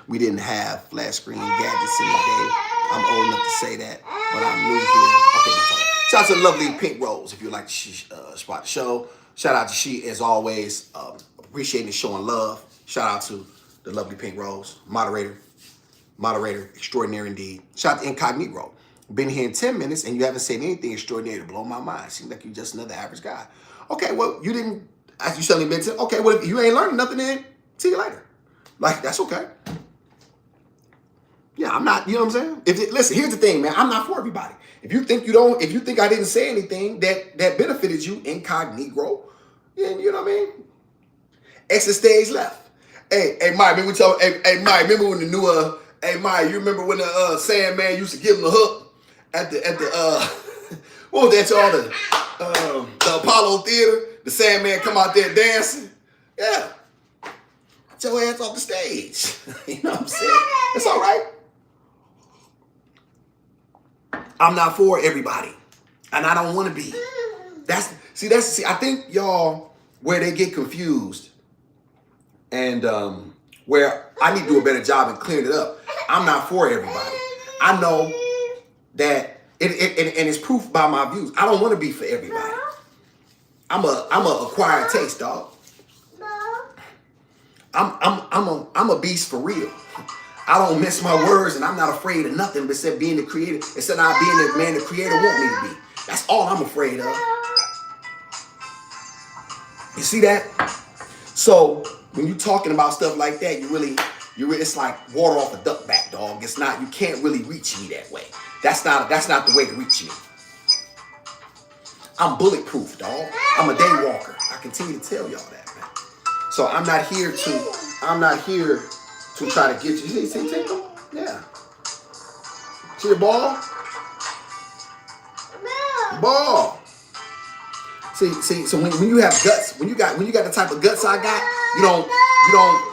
A: we didn't have flat screen gadgets in the day. I'm old enough to say that, but I'm new here. Okay, shout out to the lovely Pink Rose. If you like to spot the show, shout out to she as always. Appreciating and showing love. Shout out to the lovely Pink Rose, moderator, extraordinary indeed. Shout out to Incognito. Been here in 10 minutes and you haven't said anything extraordinary to blow my mind. Seems like you're just another average guy. Okay, well, you didn't, as you suddenly been to, okay, well, if you ain't learning nothing then, see you later. Like, that's okay. Yeah, I'm not, you know what I'm saying? Listen, here's the thing, man. I'm not for everybody. If you think I didn't say anything that benefited you, incognito, then you know what I mean? Exit stage left. Hey, Mike, remember Mike, remember when the new, hey, Mike, you remember when the Sandman used to give him the hook at the what was that, y'all? The Apollo Theater? The Sandman come out there dancing? Yeah. Get your ass off the stage. You know what I'm saying? It's all right. I'm not for everybody. And I don't want to be. See, I think y'all, where they get confused and where I need to do a better job in clearing it up. I'm not for everybody. I know that, and it's proof by my views. I don't want to be for everybody. I'm a acquired taste, dog. I'm a beast for real. I don't miss my words, and I'm not afraid of nothing except being the creator, except not being the man the creator want me to be. That's all I'm afraid of. You see that? So when you're talking about stuff like that, you really, it's like water off a duck back, dog. It's not, you can't really reach me that way. That's not the way to reach me. I'm bulletproof, dog. I'm a day walker. I continue to tell y'all that, man. So I'm not here to try to get you. See, Tinkle? Yeah. See the ball? Ball. See. So when you have guts, when you got the type of guts I got, you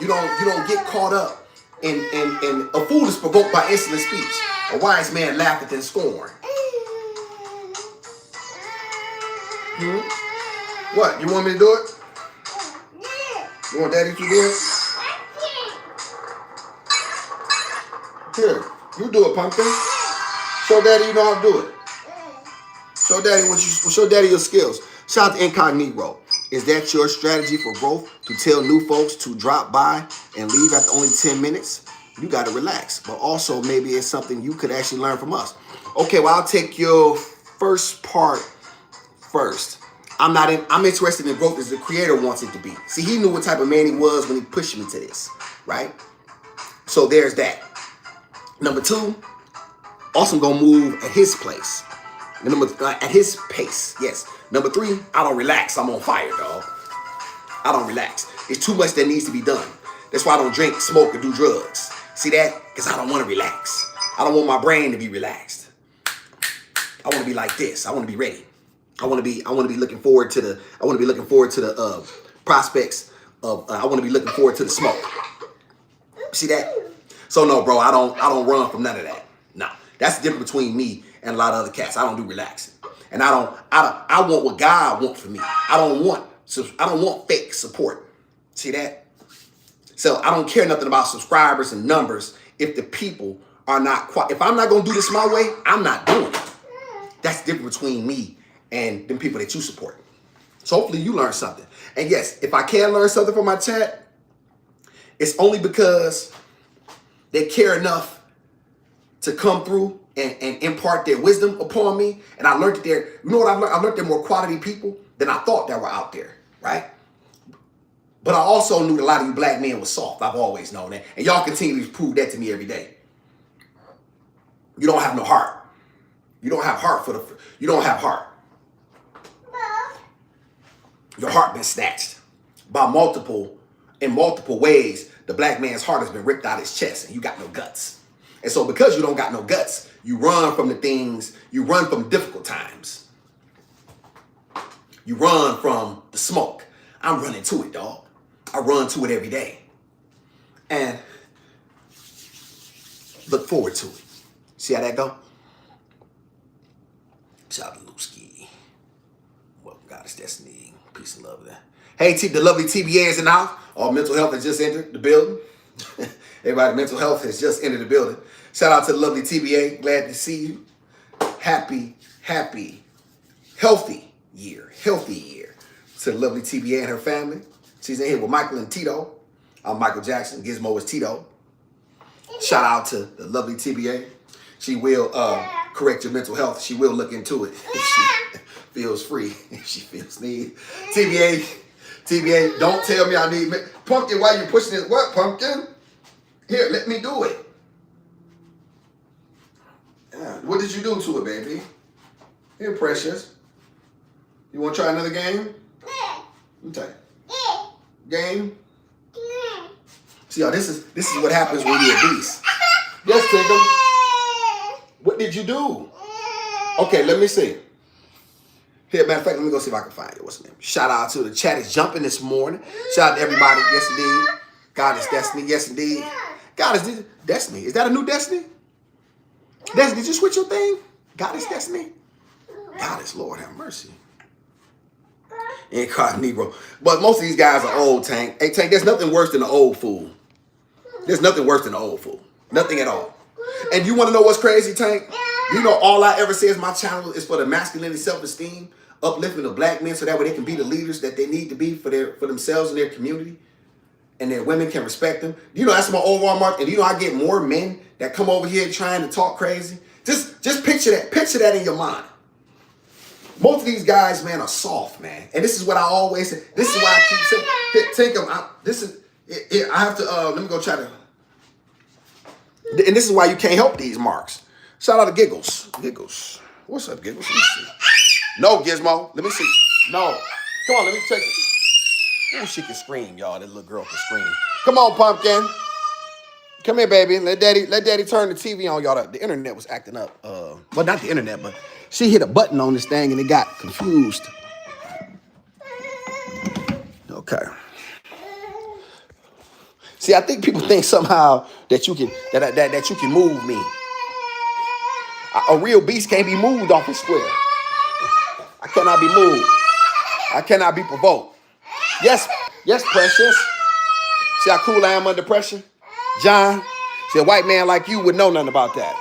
A: don't get caught up in a fool is provoked by insolent speech. A wise man laugheth in scorn. What? You want me to do it? You want Daddy to do it? Here, you do it, Pumpkin. Show Daddy you know how to do it. Show Daddy your skills. Shout out to Incognito. Is that your strategy for growth? To tell new folks to drop by and leave after only 10 minutes? You got to relax. But also maybe it's something you could actually learn from us. Okay, well, I'll take your first part first. I'm interested in growth as the creator wants it to be. See, he knew what type of man he was when he pushed me to this, right? So there's that. Number two, Awesome gonna move at his place. At his pace, yes. Number three, I don't relax. I'm on fire, dog. I don't relax. It's too much that needs to be done. That's why I don't drink, smoke, or do drugs. See that? Because I don't want to relax. I don't want my brain to be relaxed. I want to be like this. I want to be ready. I want to be looking forward to the prospects of I want to be looking forward to the smoke. See that? So no, bro, I don't run from none of that. No. That's the difference between me and a lot of other cats. I don't do relaxing. And I want what God wants for me. I don't want fake support. See that? So I don't care nothing about subscribers and numbers if the people are not if I'm not gonna do this my way, I'm not doing it. That's the difference between me and them people that you support. So hopefully you learn something. And yes, if I can learn something from my chat, it's only because they care enough to come through and impart their wisdom upon me. And I learned that you know what I've learned? I've learned they're more quality people than I thought that were out there, right? But I also knew that a lot of you black men were soft. I've always known that. And y'all continue to prove that to me every day. You don't have no heart. You don't have heart you don't have heart. Your heart been snatched by in multiple ways. The black man's heart has been ripped out of his chest and you got no guts. And so because you don't got no guts, you run from the things, you run from difficult times. You run from the smoke. I'm running to it, dog. I run to it every day. and look forward to it. See how that go? Shout out to Lewski. Welcome, Goddess Destiny. Peace and love there. Hey, the lovely TBA is in the house. All mental health has just entered the building. Everybody, mental health has just entered the building. Shout out to the lovely TBA. Glad to see you. Happy, healthy year. Healthy year. To the lovely TBA and her family. She's in here with Michael and Tito. I'm Michael Jackson. Gizmo is Tito. Shout out to the lovely TBA. She will correct your mental health. She will look into it if she feels free, if she feels need. TBA, don't tell me I need Pumpkin, why you pushing it? What, Pumpkin? Here, let me do it. Yeah. What did you do to it, baby? Here, Precious. You want to try another game? Let me tell you. Game? See, y'all, this is what happens when you're obese. Yes, Tinker. What did you do? Okay, let me see. Here, matter of fact, let me go see if I can find it. What's the name? Shout out to the chat is jumping this morning. Shout out to everybody. Yes, indeed. Goddess Destiny. Yes, indeed. Goddess Destiny. Is that a new Destiny? Destiny, did you switch your thing? Goddess Destiny? Goddess, Lord have mercy. Incognito. But most of these guys are old, Tank. Hey, Tank, there's nothing worse than an old fool. There's nothing worse than an old fool. Nothing at all. And you want to know what's crazy, Tank? You know, all I ever say is my channel is for the masculinity, self-esteem, uplifting of black men so that way they can be the leaders that they need to be for themselves and their community. And their women can respect them. You know, that's my overall mark. And you know, I get more men that come over here trying to talk crazy. Just picture that. Picture that in your mind. Most of these guys, man, are soft, man. And this is what I always say. This is why I keep saying, take them out. This is, I have to, let me go try to. And this is why you can't help these marks. Shout out to Giggles. Giggles. What's up, Giggles? Let me see. No, Gizmo. Let me see. No. Come on, let me check it. Oh, she can scream, y'all. That little girl can scream. Come on, Pumpkin. Come here, baby. Let daddy turn the TV on, y'all. The internet was acting up. Well, not the internet, but she hit a button on this thing and it got confused. Okay. See, I think people think somehow that you can that you can move me. A real beast can't be moved off a square. I cannot be moved. I cannot be provoked. Yes, Precious. See how cool I am under pressure? John, see, a white man like you would know nothing about that.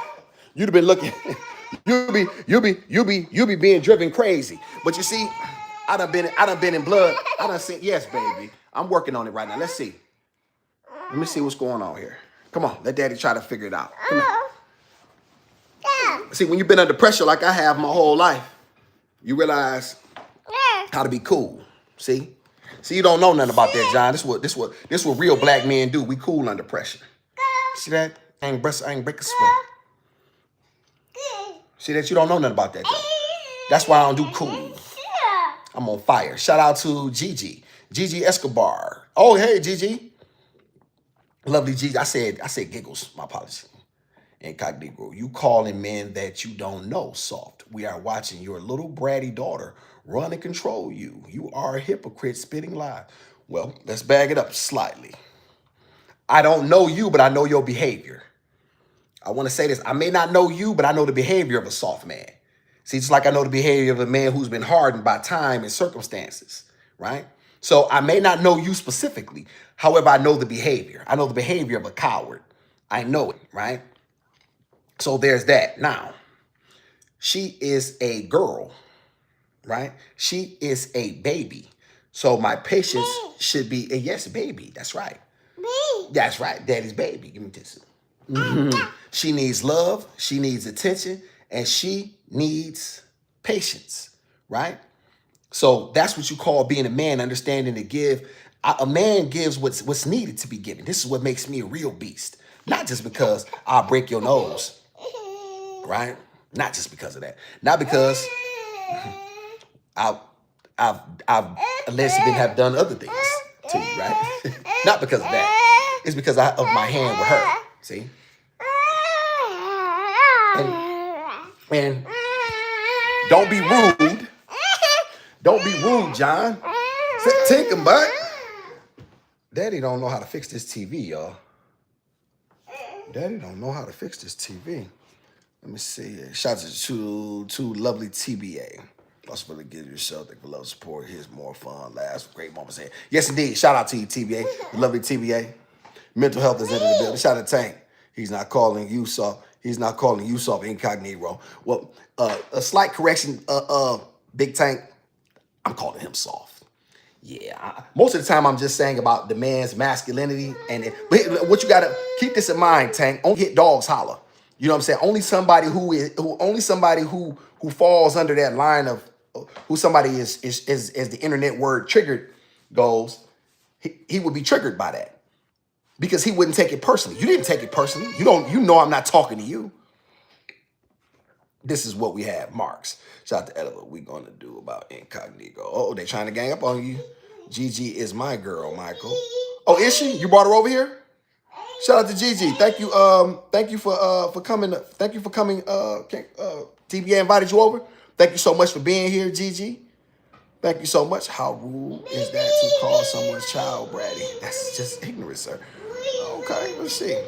A: You'd have been looking, you'll be being driven crazy. But you see, I done been in blood. I done seen, yes, baby. I'm working on it right now. Let's see. Let me see what's going on here. Come on, let daddy try to figure it out. Come on. See, when you've been under pressure like I have my whole life, you realize how to be cool. See, you don't know nothing about that, John. This what real black men do. We cool under pressure. See that? I ain't break a sweat. See that? You don't know nothing about that, though. That's why I don't do cool. I'm on fire. Shout out to Gigi Escobar. Oh, hey, Gigi. Lovely Gigi. I said Giggles. My apologies. Incognito. You calling men that you don't know soft. We are watching your little bratty daughter run and control you. You are a hypocrite spitting lies. Well, let's bag it up slightly. I don't know you, but I know your behavior. I want to say this. I may not know you, but I know the behavior of a soft man. See, just like I know the behavior of a man who's been hardened by time and circumstances, right? So I may not know you specifically. However, I know the behavior. I know the behavior of a coward. I know it, right? So there's that. Now, she is a girl, right? She is a baby. So my patience should be a yes, baby. That's right. That's right. Daddy's baby. Give me this. She needs love. She needs attention. And she needs patience, right? So that's what you call being a man, understanding to give. A man gives what's needed to be given. This is what makes me a real beast. Not just because I'll break your nose, right? Not just because of that. Not because I've allegedly have done other things to you, right? Not because of that. It's because of my hand with her. See? And don't be rude. Don't be rude, John. Tinker butt. Daddy don't know how to fix this TV, y'all. Daddy don't know how to fix this TV. Let me see. Shout out to lovely TBA. Also, really give yourself the love support. Here's more fun, laughs, great moments. Here. Yes, indeed. Shout out to you, TBA. The lovely TBA. Mental health is into the building. Shout out to Tank. He's not calling you soft. He's not calling you soft incognito. Well, a slight correction, Big Tank. I'm calling him soft. Yeah, most of the time I'm just saying about the man's masculinity. But what you gotta keep this in mind, Tank. Only hit dogs holler. You know what I'm saying? Only somebody who falls under that line of who somebody is as the internet word triggered goes, he would be triggered by that because he wouldn't take it personally. You didn't take it personally. You know I'm not talking to you. This is what we have, Marks. Shout out to Ella. What we gonna do about incognito? Oh, they trying to gang up on you. Gigi is my girl, Michael. Oh, is she? You brought her over here? Shout out to Gigi. Thank you for coming. Thank you for coming. TBA invited you over. Thank you so much for being here, Gigi. Thank you so much. How rude is that to call someone's child bratty? That's just ignorant, sir. Okay, let's see.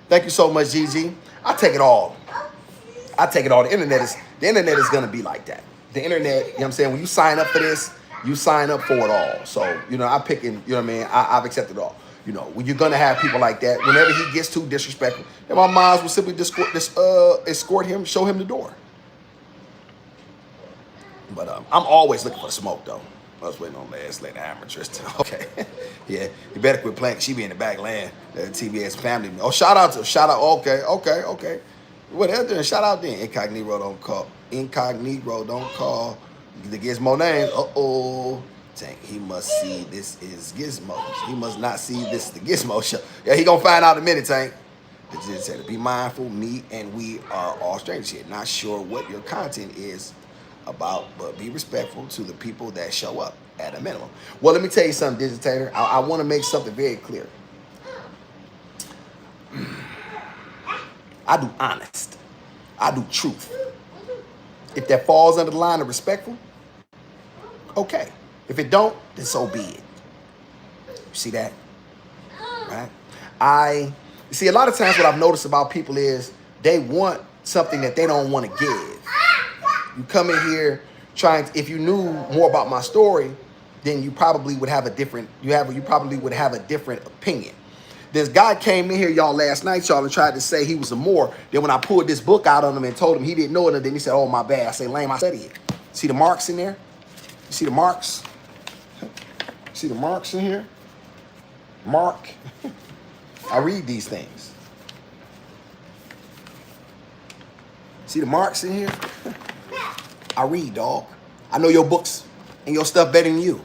A: Thank you so much, Gigi. I take it all. I take it all. The internet is gonna be like that. The internet, you know what I'm saying? When you sign up for this, you sign up for it all. So, I'm picking, you know what I mean? I've accepted it all. When you're gonna have people like that, whenever he gets too disrespectful, then my moms will simply escort him, show him the door. But I'm always looking for smoke though. I was waiting on last lady hammer, Tristan. Okay. Yeah, you better quit playing. She be in the back land. TBS family. Oh, shout out. Okay. What else doing? Shout out then. Incognito don't call. The Gizmo name. Uh-oh. Tank, he must see this is Gizmo. He must not see this is the Gizmo show. Yeah, he gonna find out in a minute, Tank. It just said, be mindful, me and we are all strangers here. Not sure what your content is about, but be respectful to the people that show up at a minimum. Well, let me tell you something, Digitator. I want to make something very clear. I do honest. I do truth. If that falls under the line of respectful, okay. If it don't, then so be it. You see that? Right? You see, a lot of times what I've noticed about people is they want something that they don't want to give. You come in here if you knew more about my story, then you probably would have a different, you probably would have a different opinion. This guy came in here, y'all, last night, y'all, and tried to say he was a Moor. Then when I pulled this book out on him and told him he didn't know it, and then he said, oh, my bad. I say, lame, I studied it. See the marks in there? You see the marks? See the marks in here? Mark. I read these things. See the marks in here? I read, dog. I know your books and your stuff better than you.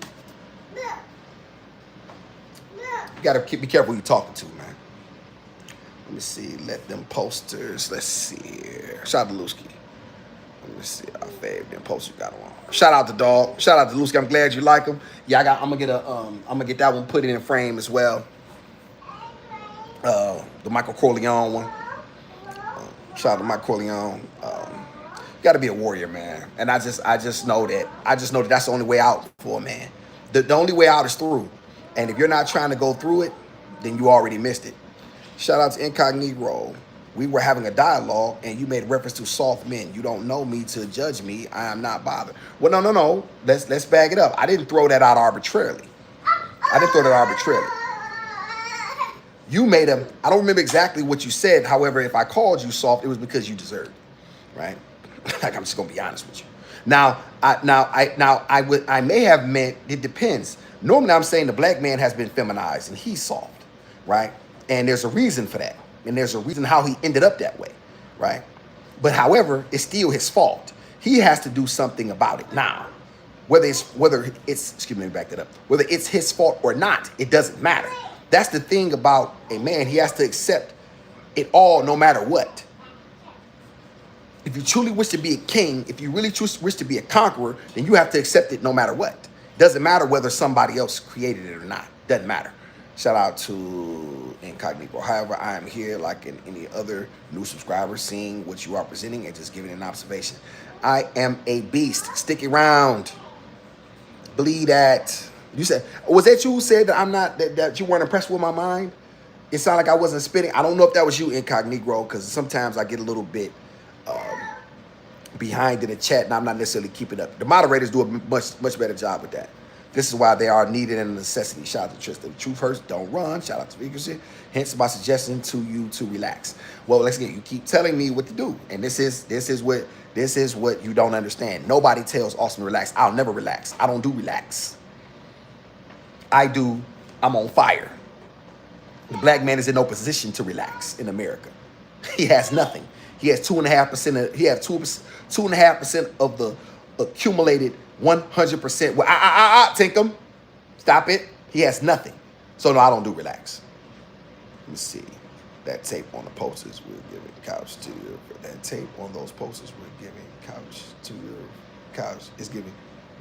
A: You gotta be careful who you're talking to, man. Let me see. Let them posters. Let's see here. Shout out to Lusky. Let me see. I fave them posters got on. Shout out to dog. Shout out to Lusky. I'm glad you like them. Yeah, I'm gonna get that one put in frame as well. The Michael Corleone one. Shout out to Michael Corleone. You gotta be a warrior, man. And I just know that that's the only way out for a man. The only way out is through. And if you're not trying to go through it, then you already missed it. Shout out to Incognito. We were having a dialogue, and you made reference to soft men. You don't know me to judge me. I am not bothered. Well, no. Let's bag it up. I didn't throw that out arbitrarily. You made him. I don't remember exactly what you said. However, if I called you soft, it was because you deserved it, right? Like, I'm just gonna be honest with you. Now, I may have meant it depends. Normally, I'm saying the black man has been feminized and he's soft, right? And there's a reason for that. And there's a reason how he ended up that way, right? But however, it's still his fault. He has to do something about it now. Whether it's his fault or not, it doesn't matter. That's the thing about a man. He has to accept it all no matter what. If you truly wish to be a king, if you really wish to be a conqueror, then you have to accept it no matter what. Doesn't matter whether somebody else created it or not. Doesn't matter. Shout out to Incognito. However, I am here like in any other new subscriber, seeing what you are presenting and just giving an observation. I am a beast. Stick around. Believe that. You said, was that you who said that I'm not, that you weren't impressed with my mind? It sounded like I wasn't spitting. I don't know if that was you, Incognito, because sometimes I get a little bit behind in the chat, and I'm not necessarily keeping up. The moderators do a much better job with that. This is why they are needed and a necessity. Shout out to Tristan. The truth hurts, don't run. Shout out to Vigorship. Hence my suggestion to you to relax. Well, let's get you keep telling me what to do, and this is what you don't understand. Nobody tells Austin to relax. I'll never relax. I don't do relax. I do. I'm on fire. The black man is in no position to relax in America. He has nothing. He has 2.5%. He has 2.5% of the accumulated 100%. Well, Tinkum, stop it. He has nothing. So no, I don't do relax. Let me see. That tape on the posters we're giving couch to your. That tape on those posters we're giving couch to your couch is giving.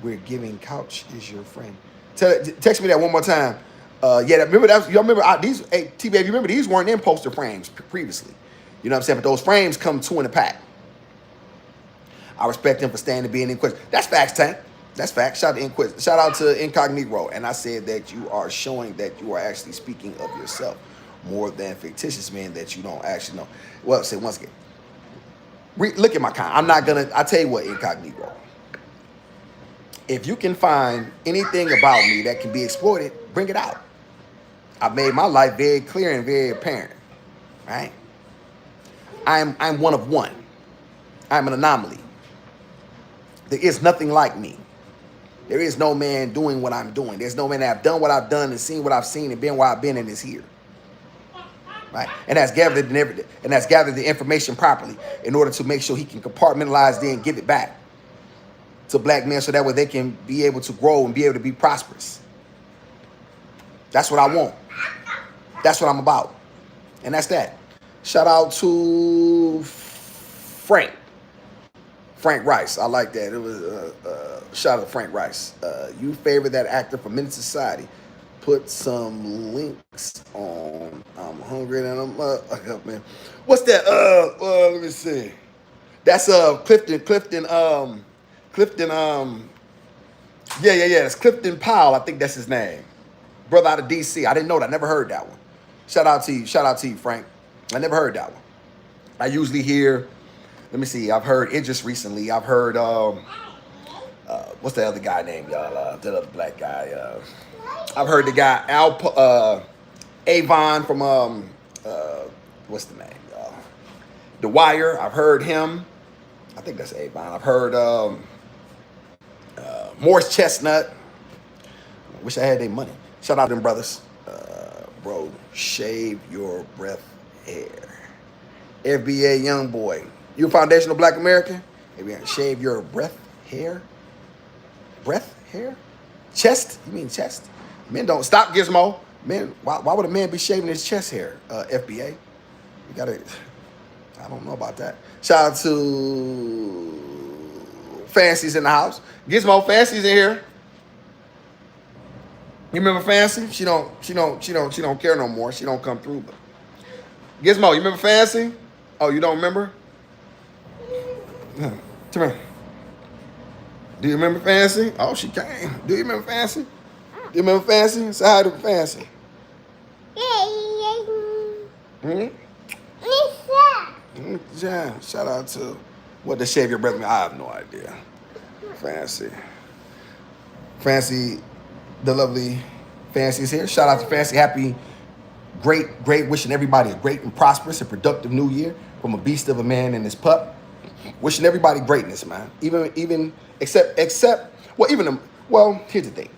A: We're giving couch is your friend. Text me that one more time. Yeah, remember that. Y'all remember these? Hey, T-Baby, you remember these weren't in poster frames previously. You know what I'm saying? But those frames come 2 in a pack. I respect him for standing being inquisitive. That's facts, Tank. That's facts. Shout out to Incognito. And I said that you are showing that you are actually speaking of yourself more than fictitious men that you don't actually know. Well, say once again, look at my comment. I'm not gonna. I tell you what, Incognito. If you can find anything about me that can be exploited, bring it out. I've made my life very clear and very apparent. Right? I'm one of one. I'm an anomaly. There is nothing like me. There is no man doing what I'm doing. There's no man that have done what I've done and seen what I've seen and been where I've been and is here. Right? And that's gathered the information properly in order to make sure he can compartmentalize it and give it back to black men so that way they can be able to grow and be able to be prosperous. That's what I want. That's what I'm about. And that's that. Shout out to Frank Rice. I like that. It was shout out to Frank Rice. You favor that actor from Menace Society. Put some links on. I'm hungry and I'm up, man. What's that? Let me see. That's Clifton. Yeah. It's Clifton Powell. I think that's his name. Brother out of DC. I didn't know that. I never heard that one. Shout out to you, Frank. I never heard that one. I usually hear, let me see, I've heard Idris recently. I've heard, what's the other guy named, y'all? The other black guy. I've heard the guy, Avon from, what's the name, y'all? The Wire. I've heard him. I think that's Avon. I've heard Morris Chestnut. I wish I had their money. Shout out to them brothers. Bro, shave your breath hair. FBA young boy. You a foundational black American? Maybe shave your breath hair? Breath hair? Chest? You mean chest? Men don't stop Gizmo. Men, why would a man be shaving his chest hair? FBA. You gotta, I don't know about that. Shout out to Fancy's in the house. Gizmo, Fancy's in here. You remember Fancy? She don't care no more. She don't come through. But Gizmo, you remember Fancy? Oh, you don't remember? Come here. Do you remember Fancy? Oh, she came. Do you remember Fancy? Do you remember Fancy? Say hi to Fancy. Yeah. Shout out to what the shave your breath mean? I have no idea. Fancy, the lovely Fancy is here. Shout out to Fancy. Happy, great, wishing everybody a great and prosperous and productive new year from a beast of a man and his pup. Wishing everybody greatness, man. Even except here's the thing.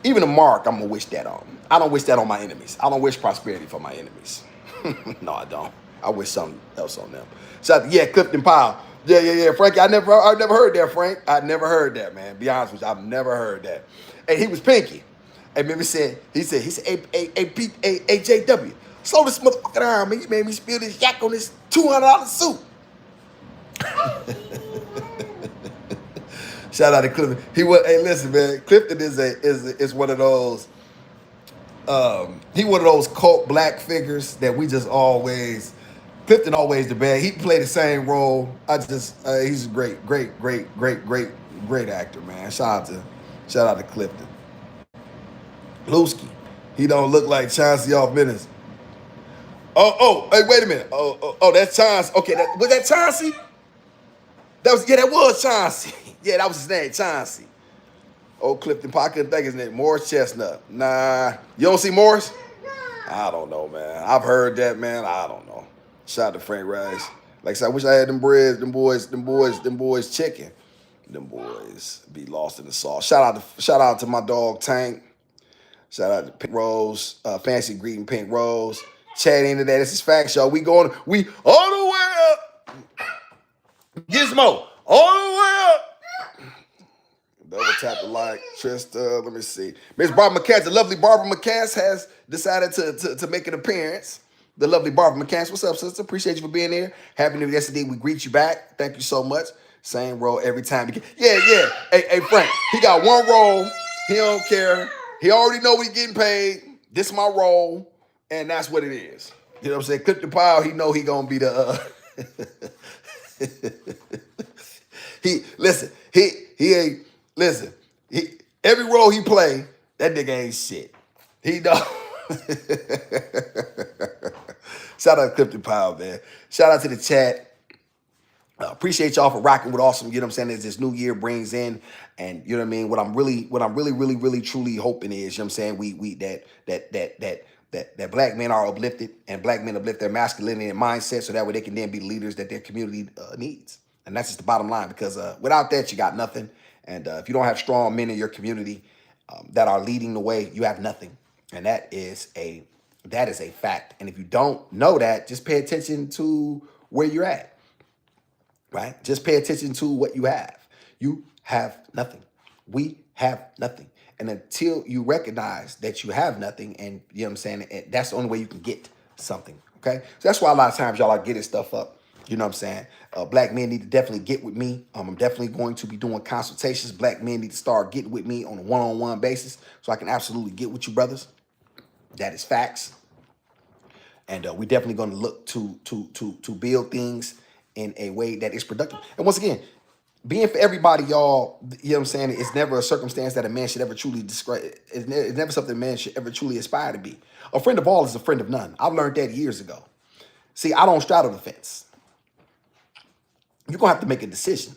A: Even a Mark, I'm gonna wish that on. I don't wish that on my enemies. I don't wish prosperity for my enemies. No, I don't. I wish something else on them. Shout out to, Clifton Powell. Yeah. Frankie, I never heard that, Frank. I never heard that, man. Be honest with you, I've never heard that. And he was pinky. And remember he said, JW, slow this motherfucker down, man. You made me spill this yak on this $200 suit. Shout out to Clifton. Listen, man. Clifton is one of those. He one of those cult black figures that we just always. Clifton always the best. He played the same role. He's a great actor, man. Shout out to Clifton. Lusky. He don't look like Chauncey off Menace. Hey, wait a minute. Oh, that's Chauncey. Okay, was that Chauncey? That was Chauncey. Yeah, that was his name, Chauncey. Old Clifton Pie, I couldn't think his name. Morris Chestnut. Nah. You don't see Morris? I don't know, man. I've heard that, man. I don't know. Shout out to Frank Rice. Like I said, I wish I had them breads, them boys chicken. Them boys be lost in the sauce. Shout out to my dog Tank. Shout out to Pink Rose, Fancy Greeting Pink Rose. Chad into that. This is facts, y'all. We all the way up. Gizmo, all the way up. Double tap the like. Trista, let me see. Miss Barbara McCass, the lovely Barbara McCass has decided to make an appearance. The lovely Barbara McCass. What's up, sister? Appreciate you for being here. Happy New Year. Yesterday, we greet you back. Thank you so much. Same role every time. Yeah. Hey, Frank, he got one role. He don't care. He already know he's getting paid. This is my role, and that's what it is. You know what I'm saying? Clip the pile, he know he gonna be the he ain't listen. Every role he play, that nigga ain't shit. He know. Shout out to Clifton Powell, man. Shout out to the chat. Appreciate y'all for rocking with awesome. You know what I'm saying? As this new year brings in, and you know what I mean. What I'm really truly hoping is, you know what I'm saying, we that black men are uplifted and black men uplift their masculinity and mindset, so that way they can then be leaders that their community needs. And that's just the bottom line, because without that, you got nothing. And if you don't have strong men in your community that are leading the way, you have nothing. And that is a fact. And if you don't know that, just pay attention to where you're at. Right? Just pay attention to what you have. You have nothing. We have nothing. And until you recognize that you have nothing, and you know what I'm saying, that's the only way you can get something. Okay? So that's why a lot of times y'all are getting stuff up. You know what I'm saying? Black men need to definitely get with me. I'm definitely going to be doing consultations. Black men need to start getting with me on a one-on-one basis so I can absolutely get with you, brothers. That is facts. And we definitely going to look to build things in a way that is productive. And once again, being for everybody, y'all, you know what I'm saying, it's never a circumstance that a man should ever truly describe. It's never something a man should ever truly aspire to be. A friend of all is a friend of none. I've learned that years ago. See, I don't straddle the fence. You're going to have to make a decision.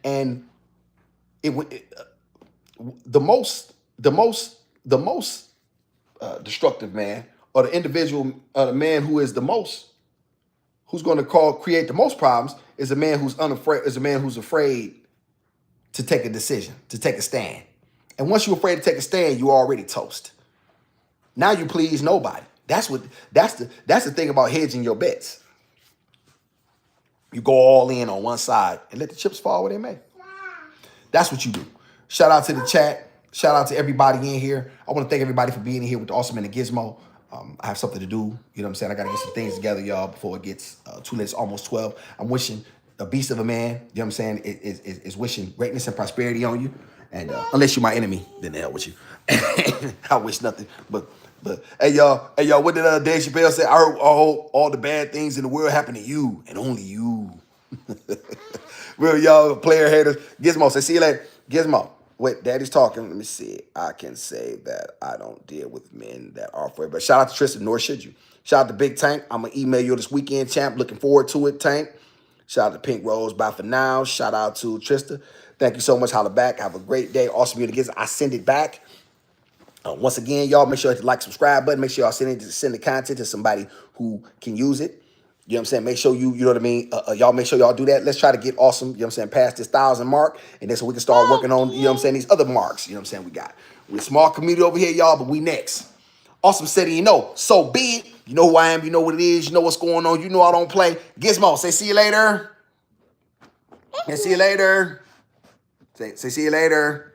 A: And the most destructive man, or the individual, the man who is the most, who's going to create the most problems, is a man who's unafraid, is a man who's afraid to take a decision, to take a stand. And once you're afraid to take a stand, you already toast. Now you please nobody. That's the thing about hedging your bets. You go all in on one side and let the chips fall where they may. That's what you do. Shout out to the chat. Shout out to everybody in here. I want to thank everybody for being here with the Awesome and the Gizmo. I have something to do. You know what I'm saying? I got to get some things together, y'all, before it gets too late. It's almost 12. I'm wishing a beast of a man, you know what I'm saying, is wishing greatness and prosperity on you. And unless you're my enemy, then the hell with you. I wish nothing. But hey y'all, what did Dave Chappelle say? I hope all the bad things in the world happen to you and only you. Real y'all, player haters. Gizmo, say see you later. Gizmo, wait, daddy's talking. Let me see. I can say that I don't deal with men that are afraid. But shout out to Tristan, nor should you. Shout out to Big Tank. I'm going to email you this weekend, champ. Looking forward to it, Tank. Shout out to Pink Rose. Bye for now. Shout out to Trista. Thank you so much. Holla back. Have a great day. Awesome. I send it back. Once again, y'all, make sure you hit the like, subscribe button. Make sure y'all send the content to somebody who can use it. You know what I'm saying? Make sure you know what I mean? Y'all make sure y'all do that. Let's try to get awesome, you know what I'm saying, past this 1,000 mark. And then so we can start working on, you know what I'm saying, these other marks. You know what I'm saying? We got. We're a small community over here, y'all, but we next. Awesome said, you know, so be it. You know who I am. You know what it is. You know what's going on. You know I don't play. Gizmo, say see you later. And see you later. Say see you later.